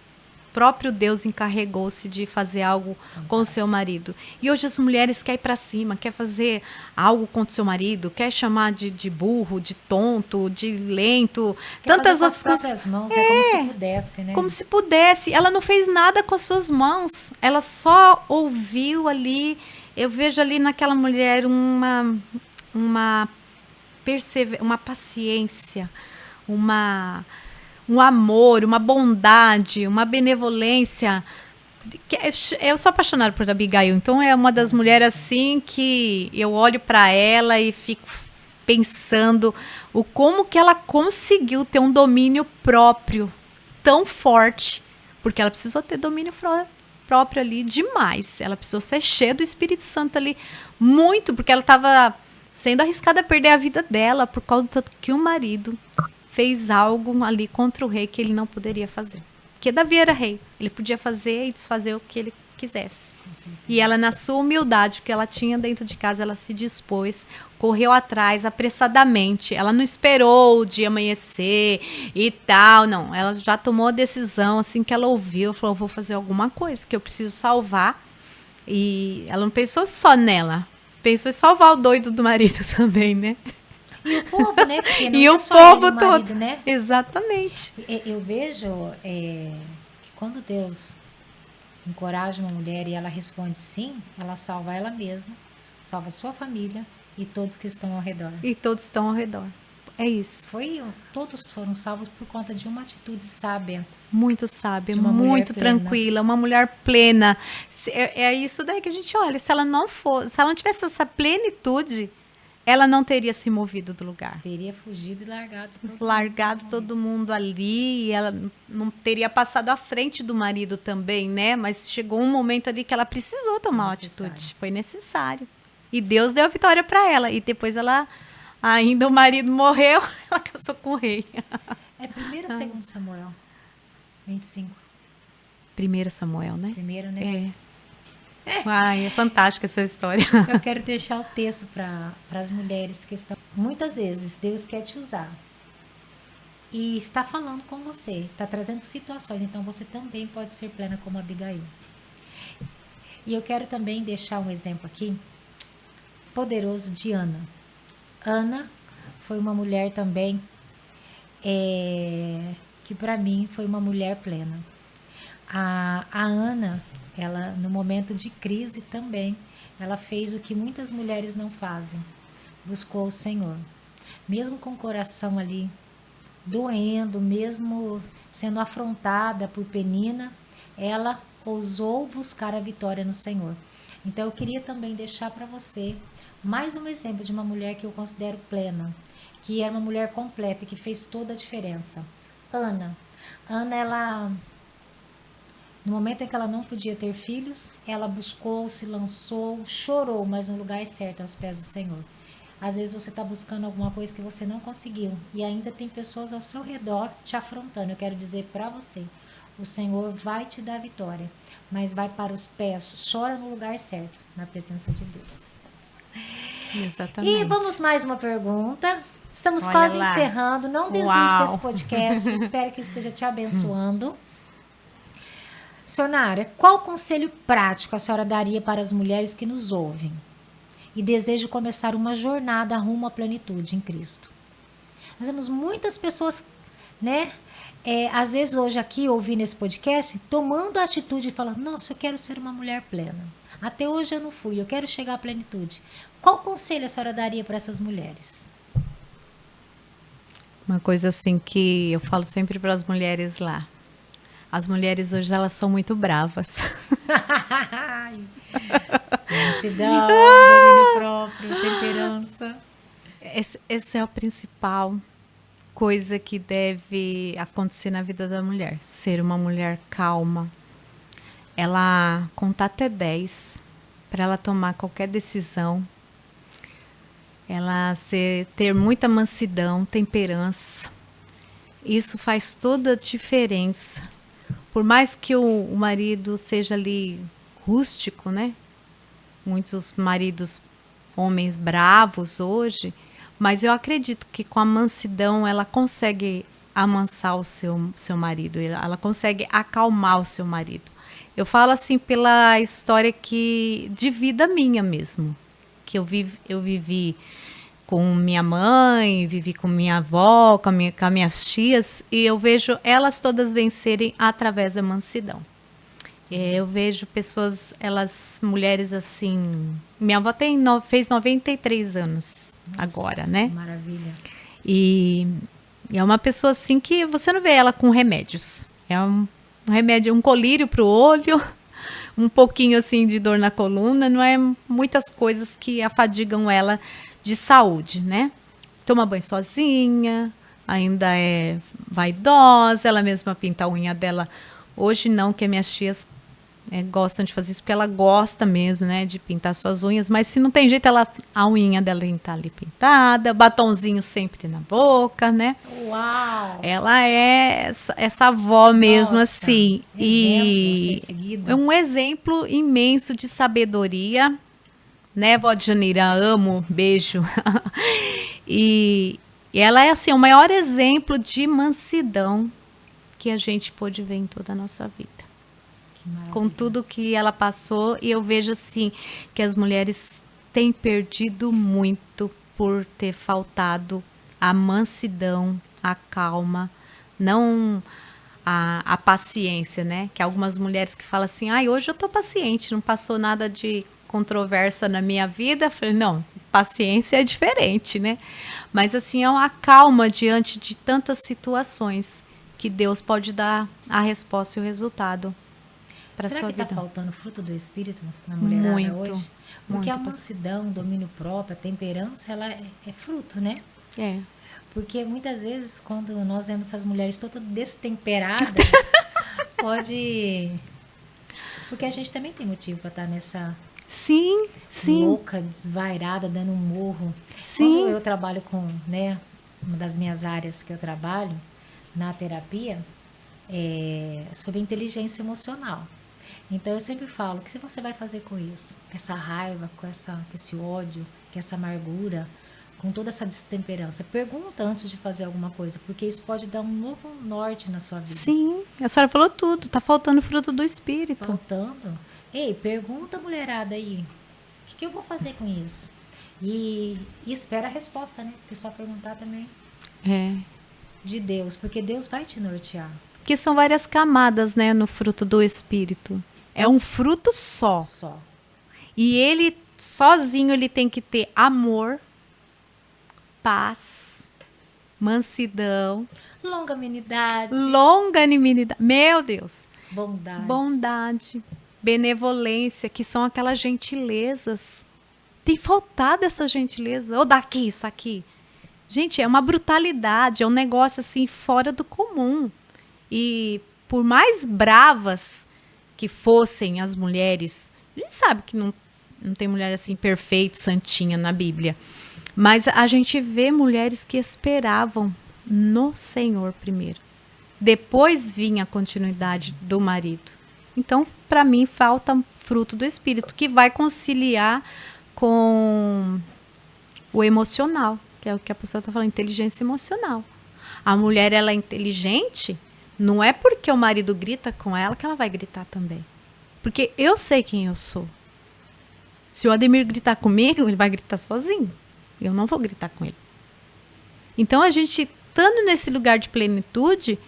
próprio Deus encarregou-se de fazer algo com o seu marido. E hoje as mulheres querem ir para cima, quer fazer algo contra o seu marido, quer chamar de burro, de tonto, de lento, Quer tantas fazer outras com as coisas. próprias mãos, né? Como se pudesse, né? Como se pudesse. Ela não fez nada com as suas mãos. Ela só ouviu ali. Eu vejo ali naquela mulher uma paciência, um amor, uma bondade, uma benevolência. Eu sou apaixonada por Abigail, então é uma das mulheres assim que eu olho para ela e fico pensando o como que ela conseguiu ter um domínio próprio tão forte, porque ela precisou ter domínio próprio ali demais. Ela precisou ser cheia do Espírito Santo ali muito, porque ela estava sendo arriscada a perder a vida dela por causa do tanto que o marido fez algo ali contra o rei que ele não poderia fazer. Porque Davi era rei, ele podia fazer e desfazer o que ele quisesse. E ela, na sua humildade, que ela tinha dentro de casa, ela se dispôs, correu atrás apressadamente. Ela não esperou o dia amanhecer e tal, não. Ela já tomou a decisão, assim que ela ouviu, falou: vou fazer alguma coisa, que eu preciso salvar. E ela não pensou só nela, pensou em salvar o doido do marido também, né? E o povo, né? Porque não e é o só povo ele, o marido, todo. né? Exatamente. Eu vejo que quando Deus encoraja uma mulher e ela responde sim, ela salva ela mesma, salva sua família e todos que estão ao redor. E todos estão ao redor. É isso. Todos foram salvos por conta de uma atitude sábia. Muito sábia, plena. muito tranquila, uma mulher plena. É isso daí que a gente olha. Se ela não tivesse essa plenitude, ela não teria se movido do lugar. Teria fugido e largado todo mundo ali, e ela não teria passado à frente do marido também, né? Mas chegou um momento ali que ela precisou tomar uma atitude. Foi necessário. E Deus deu a vitória para ela. E depois ainda o marido morreu, ela casou com o rei. É 1º ou 2º Samuel? 25. 1 Samuel, né? Primeiro, né? Ai, é fantástica essa história. Eu quero deixar o texto para as mulheres que estão... Muitas vezes Deus quer te usar e está falando com você, está trazendo situações, então você também pode ser plena como Abigail. E eu quero também deixar um exemplo aqui, poderoso, de Ana. Ana foi uma mulher também que para mim foi uma mulher plena. A Ana, ela no momento de crise também, ela fez o que muitas mulheres não fazem, buscou o Senhor. Mesmo com o coração ali doendo, mesmo sendo afrontada por Penina, ela ousou buscar a vitória no Senhor. Então eu queria também deixar para você mais um exemplo de uma mulher que eu considero plena, que era uma mulher completa e que fez toda a diferença. Ana, ela... No momento em que ela não podia ter filhos, ela buscou, se lançou, chorou, mas no lugar certo, aos pés do Senhor. Às vezes você está buscando alguma coisa que você não conseguiu e ainda tem pessoas ao seu redor te afrontando. Eu quero dizer para você, o Senhor vai te dar vitória, mas vai para os pés, chora no lugar certo, na presença de Deus. Exatamente. E vamos mais uma pergunta. Estamos Olha quase lá. encerrando. Não desiste desse podcast. Espero que esteja te abençoando. Missionária, qual conselho prático a senhora daria para as mulheres que nos ouvem e desejam começar uma jornada rumo à plenitude em Cristo? Nós temos muitas pessoas, né? Às vezes hoje aqui, ouvindo esse podcast, tomando a atitude e falando, nossa, eu quero ser uma mulher plena. Até hoje eu não fui, eu quero chegar à plenitude. Qual conselho a senhora daria para essas mulheres? Uma coisa assim que eu falo sempre para as mulheres lá. As mulheres hoje, elas são muito bravas. Mansidão, domínio próprio, temperança. Essa é a principal coisa que deve acontecer na vida da mulher. Ser uma mulher calma. Ela contar até 10 para ela tomar qualquer decisão. Ela ter muita mansidão, temperança. Isso faz toda a diferença. Por mais que o marido seja ali rústico, né? Muitos maridos, homens bravos hoje, mas eu acredito que com a mansidão ela consegue amansar o seu marido, ela consegue acalmar o seu marido. Eu falo assim pela história de vida minha mesmo, que eu vivi com minha mãe, vivi com minha avó, com as minhas tias, e eu vejo elas todas vencerem através da mansidão. Eu vejo pessoas, mulheres assim... Minha avó fez 93 anos. Nossa, agora, né? Maravilha. E é uma pessoa assim que você não vê ela com remédios. É um remédio, um colírio para o olho, um pouquinho assim de dor na coluna, não é muitas coisas que afadigam ela de saúde, né? Toma banho sozinha, ainda é vaidosa, ela mesma pinta a unha dela. Hoje não, que minhas tias gostam de fazer isso, porque ela gosta mesmo, né, de pintar suas unhas, mas se não tem jeito, a unha dela tem que estar ali pintada, batonzinho sempre na boca, né? Uau! Ela é essa avó mesmo. Nossa, assim, e é um exemplo imenso de sabedoria, né, vó de Janeira, amo, beijo. E ela é assim, o maior exemplo de mansidão que a gente pôde ver em toda a nossa vida. Com tudo que ela passou, e eu vejo assim que as mulheres têm perdido muito por ter faltado a mansidão, a calma, não a paciência, né? Que algumas mulheres que falam assim, hoje eu tô paciente, não passou nada de controvérsia na minha vida. Eu falei, não, paciência é diferente, né? Mas assim, é uma calma diante de tantas situações que Deus pode dar a resposta e o resultado. Será que está faltando fruto do Espírito na mulherada hoje? Porque a mansidão, o domínio próprio, a temperança, ela é fruto, né? É. Porque muitas vezes, quando nós vemos essas mulheres todas destemperadas, pode... Porque a gente também tem motivo para estar nessa... Sim. Louca, desvairada, dando um murro. Sim. Quando eu trabalho com, né, uma das minhas áreas que eu trabalho, na terapia, sobre inteligência emocional. Então, eu sempre falo, o que você vai fazer com isso? Com essa raiva, com esse ódio, com essa amargura, com toda essa destemperança? Pergunta antes de fazer alguma coisa, porque isso pode dar um novo norte na sua vida. Sim, a senhora falou tudo, tá faltando fruto do Espírito. Faltando? Ei, pergunta, mulherada aí, o que eu vou fazer com isso? E espera a resposta, né? Porque só perguntar também de Deus, porque Deus vai te nortear. Porque são várias camadas, né, no fruto do Espírito. É um fruto só. E ele, sozinho, ele tem que ter amor, paz, mansidão. Longanimidade. Meu Deus. Bondade. Benevolência, que são aquelas gentilezas. Tem faltado essa gentileza. Ou daqui, isso aqui. Gente, é uma brutalidade, é um negócio assim fora do comum. E por mais bravas que fossem as mulheres, a gente sabe que não tem mulher assim perfeita, santinha na Bíblia, mas a gente vê mulheres que esperavam no Senhor primeiro. Depois vinha a continuidade do marido. Então, para mim, falta fruto do Espírito, que vai conciliar com o emocional, que é o que a pessoa está falando, inteligência emocional. A mulher, ela é inteligente, Não é porque o marido grita com ela que ela vai gritar também. Porque eu sei quem eu sou. Se o Ademir gritar comigo, ele vai gritar sozinho. Eu não vou gritar com ele. Então, a gente, estando nesse lugar de plenitude,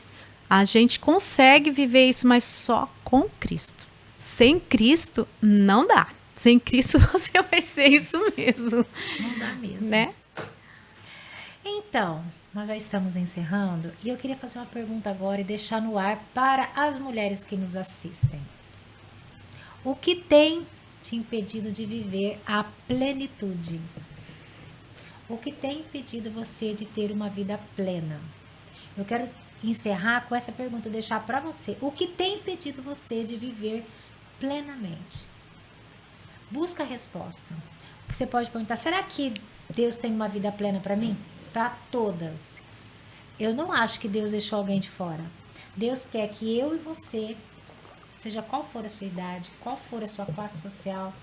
a gente consegue viver isso, mas só com Cristo. Sem Cristo, não dá. Sem Cristo, você vai ser isso mesmo. Não dá mesmo. Né? Então, nós já estamos encerrando e eu queria fazer uma pergunta agora e deixar no ar para as mulheres que nos assistem. O que tem te impedido de viver a plenitude? O que tem impedido você de ter uma vida plena? Eu quero encerrar com essa pergunta, deixar para você. O que tem impedido você de viver plenamente? Busca a resposta. Você pode perguntar, será que Deus tem uma vida plena para mim? Para todas. Eu não acho que Deus deixou alguém de fora. Deus quer que eu e você, seja qual for a sua idade, qual for a sua classe social,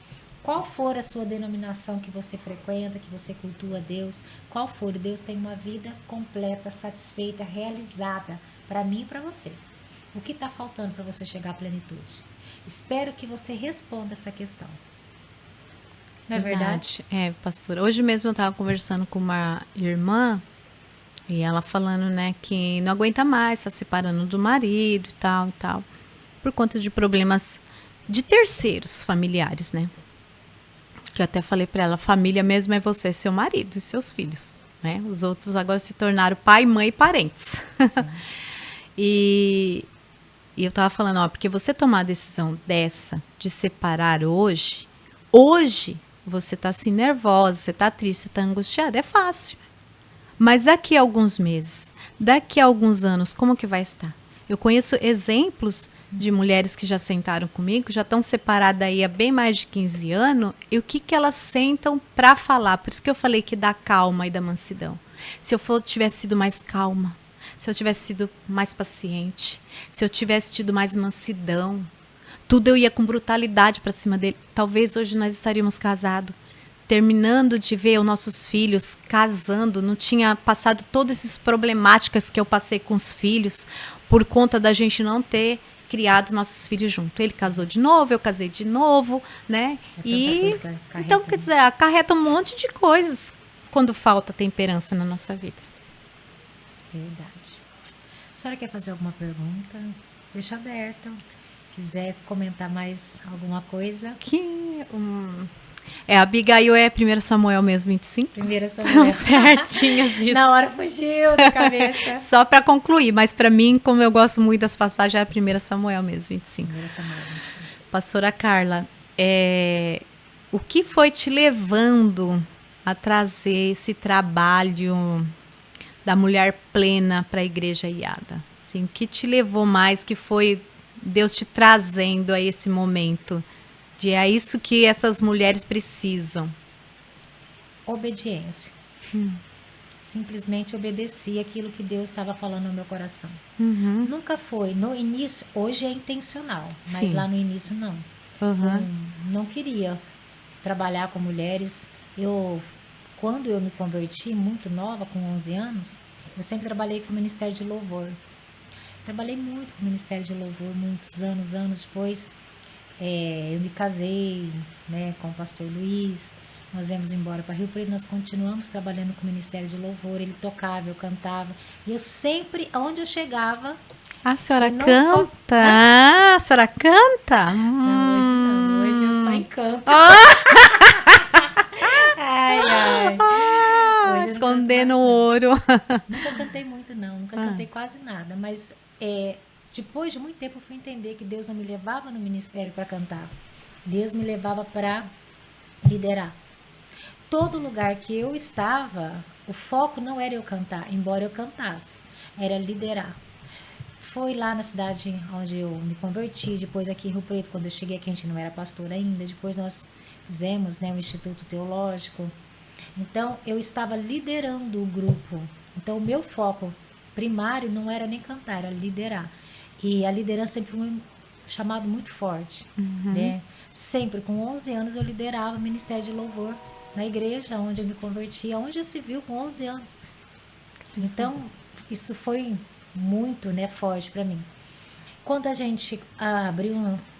qual for a sua denominação que você frequenta, que você cultua Deus, qual for, Deus tem uma vida completa, satisfeita, realizada para mim e para você. O que está faltando para você chegar à plenitude? Espero que você responda essa questão. Não é verdade? É, pastora. Hoje mesmo eu estava conversando com uma irmã e ela falando, né, que não aguenta mais, está separando do marido e tal, por conta de problemas de terceiros familiares, né? Que eu até falei para ela, família mesmo é você, seu marido e seus filhos, né? Os outros agora se tornaram pai, mãe e parentes. E eu estava falando, ó, porque você tomar a decisão dessa, de separar hoje você está assim nervosa, você está triste, você está angustiada, é fácil. Mas daqui a alguns meses, daqui a alguns anos, como que vai estar? Eu conheço exemplos de mulheres que já sentaram comigo, já estão separadas aí há bem mais de 15 anos, e o que elas sentam para falar? Por isso que eu falei que da calma e da mansidão. Se eu tivesse sido mais calma, se eu tivesse sido mais paciente, se eu tivesse tido mais mansidão, tudo eu ia com brutalidade para cima dele. Talvez hoje nós estaríamos casados, terminando de ver os nossos filhos casando, não tinha passado todas essas problemáticas que eu passei com os filhos, por conta da gente não ter criado nossos filhos juntos. Ele casou de novo, eu casei de novo, né? Então, quer dizer, acarreta um monte de coisas quando falta temperança na nossa vida. Verdade. A senhora quer fazer alguma pergunta? Deixa aberto. Quiser comentar mais alguma coisa? A Abigail é 1 Samuel mesmo, 25? 1 Samuel. Estão certinhas disso. Na hora fugiu da cabeça. Só para concluir, mas para mim, como eu gosto muito das passagens, é 1 Samuel mesmo, 25. 1 Samuel 25. Pastora Carla, o que foi te levando a trazer esse trabalho da mulher plena para a Igreja IADA? Assim, o que te levou mais, que foi Deus te trazendo a esse momento? É isso que essas mulheres precisam. Obediência. Simplesmente obedeci aquilo que Deus estava falando no meu coração. Nunca foi. No início, hoje é intencional, mas Sim. lá no início não. Não queria trabalhar com mulheres. Quando eu me converti, muito nova, com 11 anos, eu sempre trabalhei com o Ministério de Louvor. Trabalhei muito com o Ministério de Louvor, muitos anos depois. Eu me casei, né, com o pastor Luiz, nós viemos embora para Rio Preto, nós continuamos trabalhando com o Ministério de Louvor, ele tocava, eu cantava, e eu sempre, onde eu chegava... A senhora canta? A senhora canta? Não, hoje eu só encanto. Escondendo ouro. Nunca cantei muito não, nunca cantei quase nada, mas... depois de muito tempo eu fui entender que Deus não me levava no ministério para cantar. Deus me levava para liderar. Todo lugar que eu estava, o foco não era eu cantar, embora eu cantasse. Era liderar. Foi lá na cidade onde eu me converti, depois aqui em Rio Preto, quando eu cheguei aqui a gente não era pastor ainda, depois nós fizemos, né, um instituto teológico. Então eu estava liderando o grupo. Então o meu foco primário não era nem cantar, era liderar. E a liderança sempre foi um chamado muito forte, né? Sempre, com 11 anos, eu liderava o Ministério de Louvor na igreja, onde eu me converti, onde já se viu com 11 anos. Então, isso foi muito, né, forte para mim. Quando a gente abriu,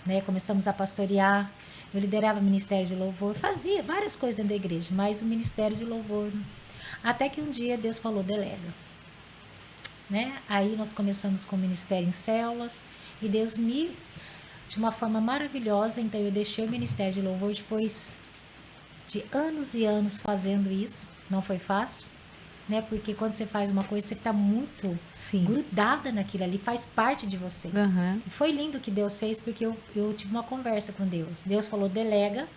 né, começamos a pastorear, eu liderava o Ministério de Louvor, fazia várias coisas dentro da igreja, mas o Ministério de Louvor, até que um dia Deus falou, delega, né? Aí nós começamos com o Ministério em Células, e Deus me, de uma forma maravilhosa, então eu deixei o Ministério de Louvor depois de anos e anos fazendo isso, não foi fácil, né? Porque quando você faz uma coisa, você está muito Sim. grudada naquilo ali, faz parte de você. Uhum. E foi lindo o que Deus fez, porque eu tive uma conversa com Deus. Deus falou, delega.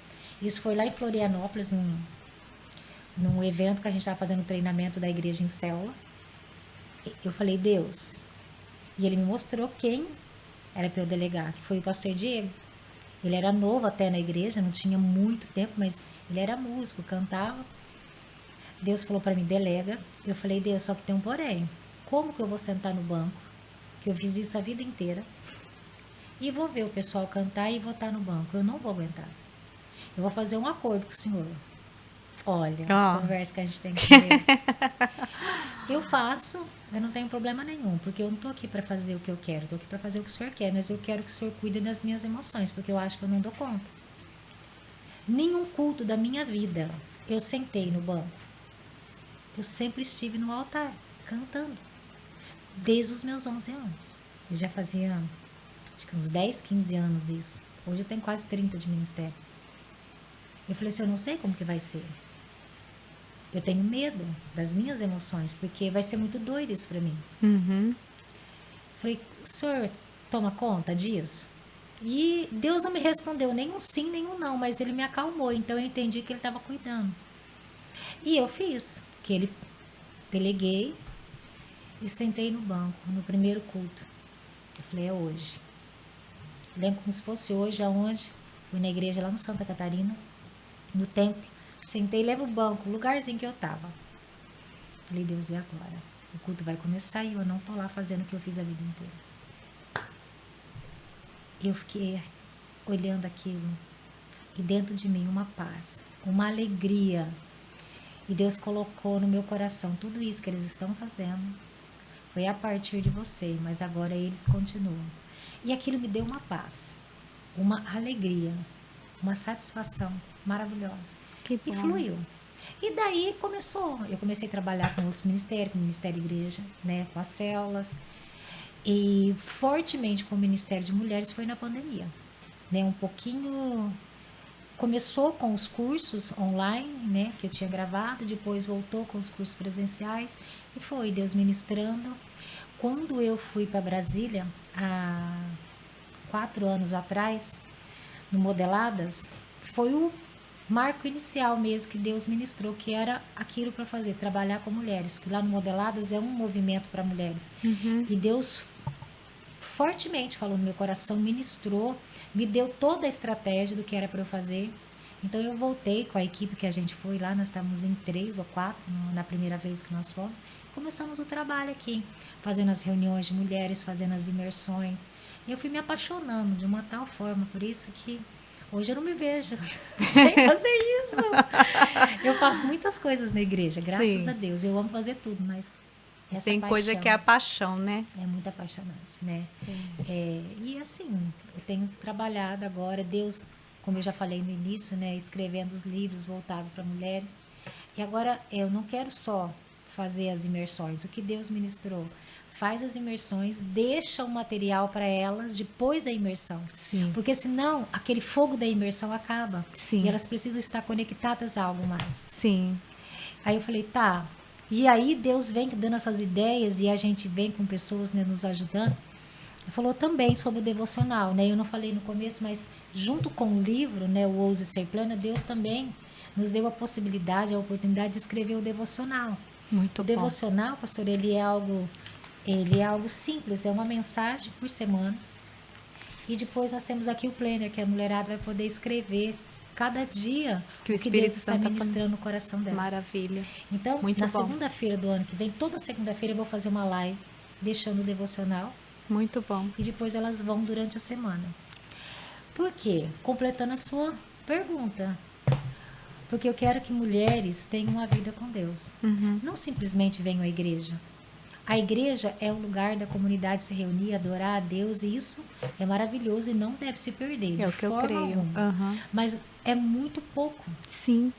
Isso foi lá em Florianópolis, num evento que a gente estava fazendo um treinamento da igreja em célula. Eu falei, Deus. E ele me mostrou quem era para eu delegar, que foi o pastor Diego. Ele era novo até na igreja, não tinha muito tempo, mas ele era músico, cantava. Deus falou para mim, delega. Eu falei, Deus, só que tem um porém. Como que eu vou sentar no banco, que eu fiz isso a vida inteira, e vou ver o pessoal cantar e vou estar no banco? Eu não vou aguentar. Eu vou fazer um acordo com o Senhor. Olha, as conversas que a gente tem com Deus. Eu faço, eu não tenho problema nenhum, porque eu não estou aqui para fazer o que eu quero, estou aqui para fazer o que o Senhor quer, mas eu quero que o Senhor cuide das minhas emoções, porque eu acho que eu não dou conta. Nenhum culto da minha vida eu sentei no banco. Eu sempre estive no altar, cantando, desde os meus 11 anos. Eu já fazia, acho que uns 10, 15 anos isso. Hoje eu tenho quase 30 de ministério. Eu falei assim, eu não sei como que vai ser. Eu tenho medo das minhas emoções, porque vai ser muito doido isso para mim. Uhum. Falei, o senhor toma conta disso? E Deus não me respondeu nem um sim, nem um não, mas ele me acalmou, então eu entendi que ele estava cuidando. E eu fiz, que ele deleguei e sentei no banco, no primeiro culto. Eu falei, é hoje. Eu lembro como se fosse hoje, aonde? Fui na igreja lá no Santa Catarina, no templo, sentei, leva o banco, o lugarzinho que eu tava. Falei, Deus, e agora? O culto vai começar e eu não tô lá fazendo o que eu fiz a vida inteira. Eu fiquei olhando aquilo e dentro de mim uma paz, uma alegria. E Deus colocou no meu coração tudo isso que eles estão fazendo. Foi a partir de você, mas agora eles continuam. E aquilo me deu uma paz, uma alegria, uma satisfação maravilhosa. Que bom. E fluiu. E daí começou. Eu comecei a trabalhar com outros ministérios, com o Ministério Igreja, né, com as células. E fortemente com o Ministério de Mulheres foi na pandemia. Né, um pouquinho... Começou com os cursos online, né, que eu tinha gravado, depois voltou com os cursos presenciais e foi Deus ministrando. Quando eu fui para Brasília, há 4 anos atrás, no Modeladas, foi o marco inicial mesmo que Deus ministrou, que era aquilo para fazer, trabalhar com mulheres, que lá no Modeladas é um movimento para mulheres. Uhum. E Deus fortemente falou no meu coração, ministrou, me deu toda a estratégia do que era para eu fazer. Então eu voltei com a equipe que a gente foi lá, nós estávamos em 3 ou 4 na primeira vez que nós fomos. Começamos o trabalho aqui, fazendo as reuniões de mulheres, fazendo as imersões. E eu fui me apaixonando de uma tal forma, por isso que hoje eu não me vejo sem fazer isso. Eu faço muitas coisas na igreja, graças Sim. a Deus. Eu amo fazer tudo, mas essa Tem coisa paixão que é a paixão, né? é muito apaixonante, né? E assim, eu tenho trabalhado agora, Deus, como eu já falei no início, né, escrevendo os livros voltados para mulheres. E agora eu não quero só fazer as imersões, o que Deus ministrou. Faz as imersões, deixa o material para elas depois da imersão. Sim. Porque senão aquele fogo da imersão acaba. Sim. E elas precisam estar conectadas a algo mais. Sim. Aí eu falei, tá. E aí Deus vem dando essas ideias e a gente vem com pessoas, né, nos ajudando. Ele falou também sobre o devocional, né? Eu não falei no começo, mas junto com o livro, né, o Ouse Ser Plena, Deus também nos deu a possibilidade, a oportunidade de escrever o devocional. Muito O bom. devocional, pastor, ele é algo simples, é uma mensagem por semana. E depois nós temos aqui o planner, que a mulherada vai poder escrever cada dia Que o o que Espírito Deus está Santo tá ministrando no coração dela. Maravilha. Então, Muito na bom. segunda-feira do ano que vem, toda segunda-feira eu vou fazer uma live deixando o devocional Muito bom. e depois elas vão durante a semana. Por quê? Completando a sua pergunta. Porque eu quero que mulheres tenham uma vida com Deus. Uhum. Não simplesmente venham à igreja. A igreja é o lugar da comunidade se reunir, adorar a Deus, e isso é maravilhoso e não deve se perder, É de o que eu forma creio. alguma. Aham. Mas é muito pouco. Sim.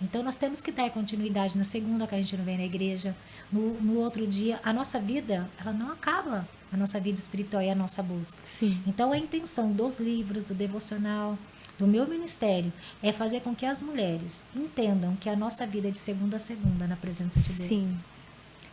Então nós temos que dar continuidade na segunda que a gente não vem na igreja, no outro dia. A nossa vida, ela não acaba, a nossa vida espiritual e a nossa busca. Sim. Então a intenção dos livros, do devocional, do meu ministério, é fazer com que as mulheres entendam que a nossa vida é de segunda a segunda na presença de Deus. Sim.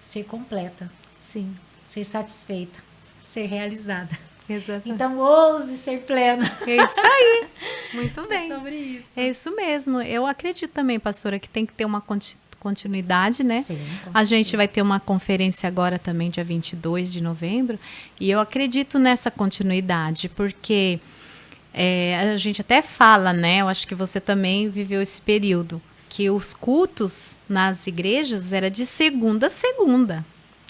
Ser completa, Sim. ser satisfeita, ser realizada. Exatamente. Então ouse ser plena. É isso aí. Muito É bem. sobre isso. É isso mesmo. Eu acredito também, pastora, que tem que ter uma continuidade, né? Sim, com A gente certeza. vai ter uma conferência agora também, dia 22 de novembro, e eu acredito nessa continuidade, porque a gente até fala, né? Eu acho que você também viveu esse período, que os cultos nas igrejas era de segunda a segunda.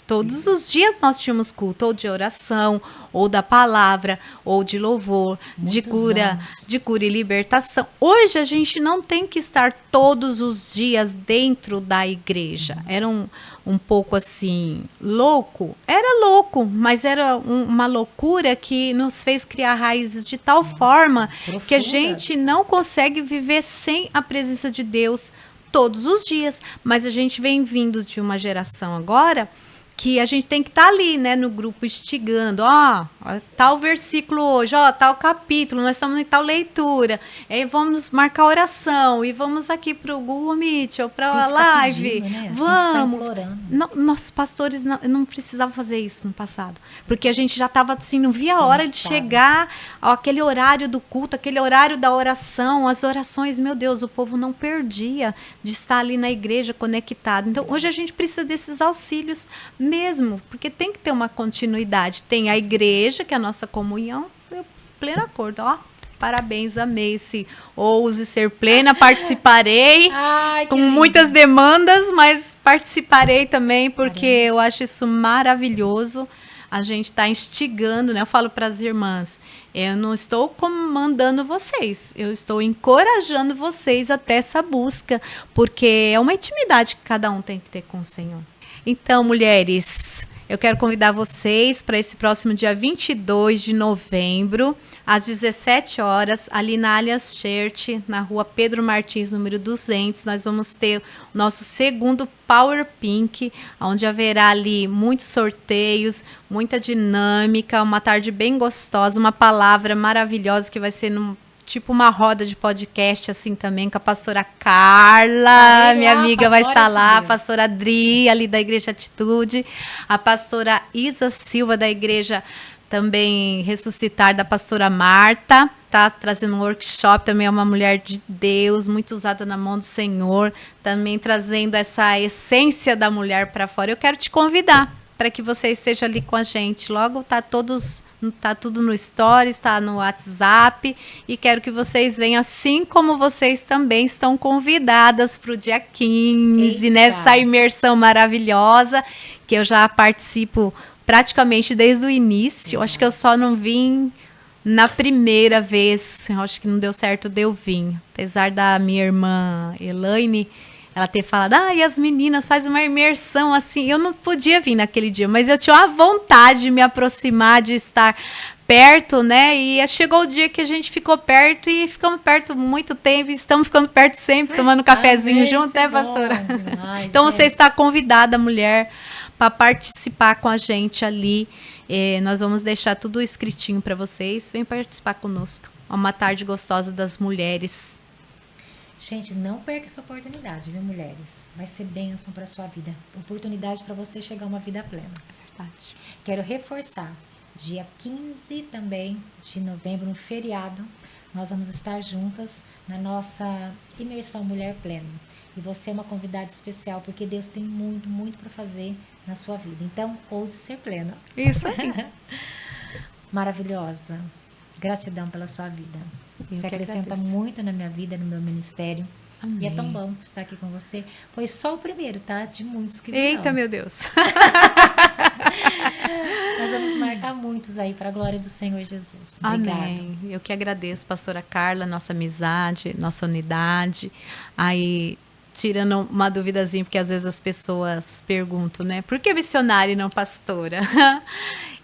Todos os dias nós tínhamos culto, ou de oração, ou da palavra, ou de louvor, Muitos anos. de cura e libertação. Hoje a gente não tem que estar todos os dias dentro da igreja. Era um pouco assim, louco? Era louco, mas era uma loucura que nos fez criar raízes de tal forma que a profundas. gente não consegue viver sem a presença de Deus todos os dias. Mas a gente vem vindo de uma geração agora que a gente tem que estar ali, né, no grupo instigando, ó, tal versículo hoje, ó, tal capítulo, nós estamos em tal leitura, aí vamos marcar oração, e vamos aqui para o Google Meet, ou para a live, pedindo, né? vamos. Implorando. Nossos pastores não precisavam fazer isso no passado, porque a gente já estava assim, não via a hora de chegar aquele horário do culto, aquele horário da oração, as orações, meu Deus, o povo não perdia de estar ali na igreja conectado. Então, hoje a gente precisa desses auxílios mesmo, porque tem que ter uma continuidade. Tem a igreja, que é a nossa comunhão, eu pleno acordo, ó. Parabéns, amei esse ouse ser plena, participarei. Ai, com lindo. muitas demandas, mas participarei também, porque Parabéns. eu acho isso maravilhoso. A gente está instigando, né? Eu falo para as irmãs, eu não estou comandando vocês, eu estou encorajando vocês até essa busca, porque é uma intimidade que cada um tem que ter com o Senhor. Então, mulheres, eu quero convidar vocês para esse próximo dia 22 de novembro, às 17 horas, ali na Alliance Church, na rua Pedro Martins, número 200. Nós vamos ter o nosso segundo Power Pink, onde haverá ali muitos sorteios, muita dinâmica, uma tarde bem gostosa, uma palavra maravilhosa que vai ser tipo uma roda de podcast assim também com a pastora Carla, minha amiga vai estar lá, a pastora Adri, ali da Igreja Atitude, a pastora Isa Silva da Igreja também Ressuscitar, da pastora Marta, tá trazendo um workshop, também é uma mulher de Deus, muito usada na mão do Senhor, também trazendo essa essência da mulher para fora. Eu quero te convidar para que você esteja ali com a gente. Logo tá tudo no Stories, está no WhatsApp, e quero que vocês venham, assim como vocês também estão convidadas para o dia 15, Eita. nessa imersão maravilhosa, que eu já participo praticamente desde o início. Acho que eu só não vim na primeira vez, eu acho que não deu certo de eu vir, apesar da minha irmã Elaine, ela ter falado, e as meninas fazem uma imersão assim. Eu não podia vir naquele dia, mas eu tinha uma vontade de me aproximar, de estar perto, né? E chegou o dia que a gente ficou perto, e ficamos perto muito tempo, e estamos ficando perto sempre, tomando um cafezinho junto, né, pastora? Demais, Então você está convidada, mulher, para participar com a gente ali. Nós vamos deixar tudo escritinho para vocês. Vem participar conosco. Uma tarde gostosa das mulheres. Gente, não perca essa oportunidade, viu, mulheres? Vai ser bênção para sua vida. Oportunidade para você chegar a uma vida plena. É verdade. Quero reforçar, dia 15 também de novembro, um feriado, nós vamos estar juntas na nossa imersão Mulher Plena. E você é uma convidada especial, porque Deus tem muito, muito para fazer na sua vida. Então, ouse ser plena. Isso aí. Maravilhosa. Gratidão pela sua vida. Você acrescenta muito na minha vida, no meu ministério. Amém. E é tão bom estar aqui com você. Foi só o primeiro, tá? De muitos que virão. Eita, meu Deus. Nós vamos marcar muitos aí para a glória do Senhor Jesus. Obrigada. Amém. Eu que agradeço, pastora Carla, nossa amizade, nossa unidade. Aí tirando uma duvidazinha, porque às vezes as pessoas perguntam, né? Por que missionária e não pastora?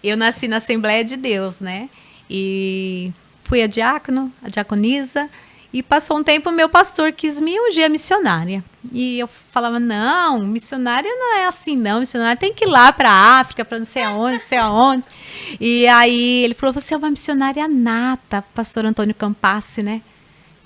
Eu nasci na Assembleia de Deus, né? E fui a diaconisa, e passou um tempo, meu pastor quis me ungir missionária. E eu falava, não, missionária não é assim, não. Missionária tem que ir lá para a África, para não sei aonde, não sei aonde. E aí ele falou, você é uma missionária nata, pastor Antônio Campassi, né?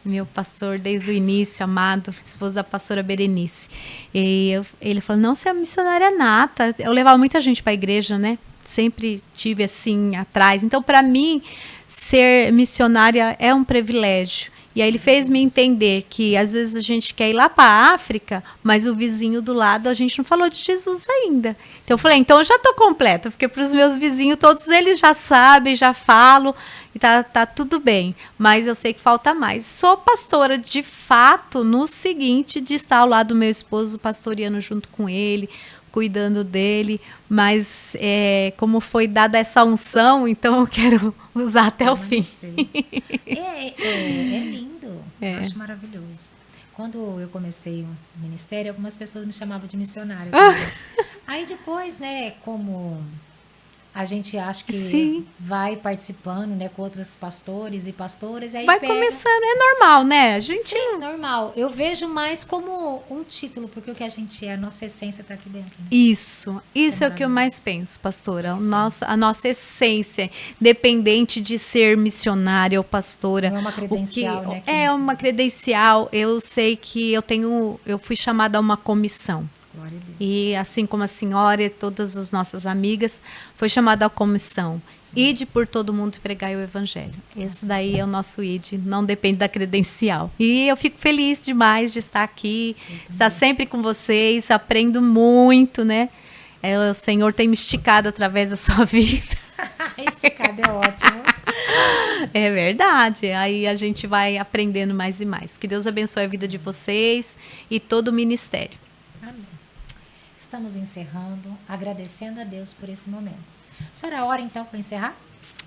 Meu pastor desde o início, amado, esposo da pastora Berenice. E ele falou, não, você é missionária nata. Eu levava muita gente para a igreja, né? Sempre tive assim atrás. Então, para mim, ser missionária é um privilégio. E aí ele fez me entender que às vezes a gente quer ir lá para a África, mas o vizinho do lado a gente não falou de Jesus ainda. Então eu falei, então eu já estou completa, porque para os meus vizinhos todos eles já sabem, já falam, e tá tudo bem. Mas eu sei que falta mais. Sou pastora de fato no seguinte, de estar ao lado do meu esposo, pastoreando junto com ele, cuidando dele, mas como foi dada essa unção, então eu quero usar até o fim. É lindo, acho maravilhoso. Quando eu comecei o ministério, algumas pessoas me chamavam de missionária. Aí depois, né, como a gente acha que vai participando, né, com outros pastores e pastoras. Aí vai começando, é normal, né? A gente... Sim, normal. Eu vejo mais como um título, porque o que a gente é, a nossa essência está aqui dentro. Né? Isso é o que eu mais penso, pastora. A nossa essência, independente de ser missionária ou pastora. Não é uma credencial, né? É uma credencial. Eu sei que eu fui chamada a uma comissão. Glória a Deus. E assim como a senhora e todas as nossas amigas, foi chamada à comissão. Ide por todo mundo e pregai o evangelho. Esse daí é o nosso ide, não depende da credencial. E eu fico feliz demais de estar aqui, estar sempre com vocês, aprendo muito, né? O Senhor tem me esticado através da sua vida. Esticado é ótimo. É verdade. Aí a gente vai aprendendo mais e mais. Que Deus abençoe a vida de vocês e todo o ministério. Amém. Estamos encerrando, agradecendo a Deus por esse momento. A senhora ora então para encerrar?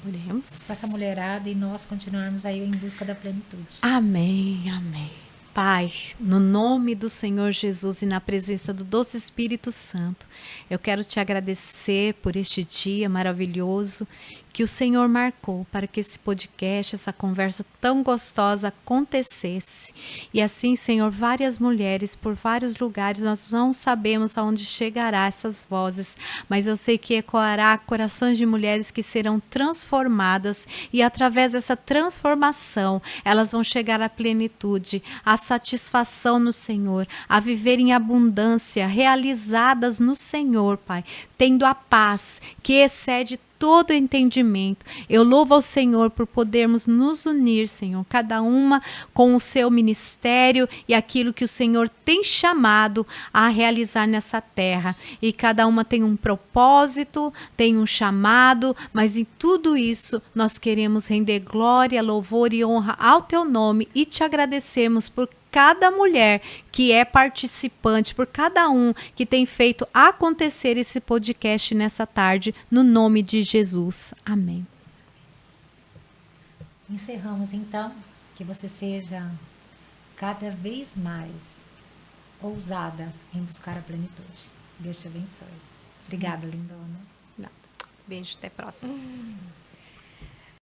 Oremos. Com essa mulherada e nós continuarmos aí em busca da plenitude. Amém, amém. Pai, no nome do Senhor Jesus e na presença do doce Espírito Santo, eu quero te agradecer por este dia maravilhoso que o Senhor marcou para que esse podcast, essa conversa tão gostosa acontecesse. E assim, Senhor, várias mulheres por vários lugares, nós não sabemos aonde chegará essas vozes, mas eu sei que ecoará corações de mulheres que serão transformadas e através dessa transformação, elas vão chegar à plenitude, à satisfação no Senhor, a viver em abundância, realizadas no Senhor, Pai, tendo a paz que excede todo entendimento. Eu louvo ao Senhor por podermos nos unir, Senhor, cada uma com o seu ministério e aquilo que o Senhor tem chamado a realizar nessa terra. E cada uma tem um propósito, tem um chamado, mas em tudo isso nós queremos render glória, louvor e honra ao teu nome e te agradecemos por cada mulher que é participante, por cada um que tem feito acontecer esse podcast nessa tarde, no nome de Jesus. Amém. Encerramos então, que você seja cada vez mais ousada em buscar a plenitude. Deus te abençoe. Obrigada, lindona. Beijo, até a próxima.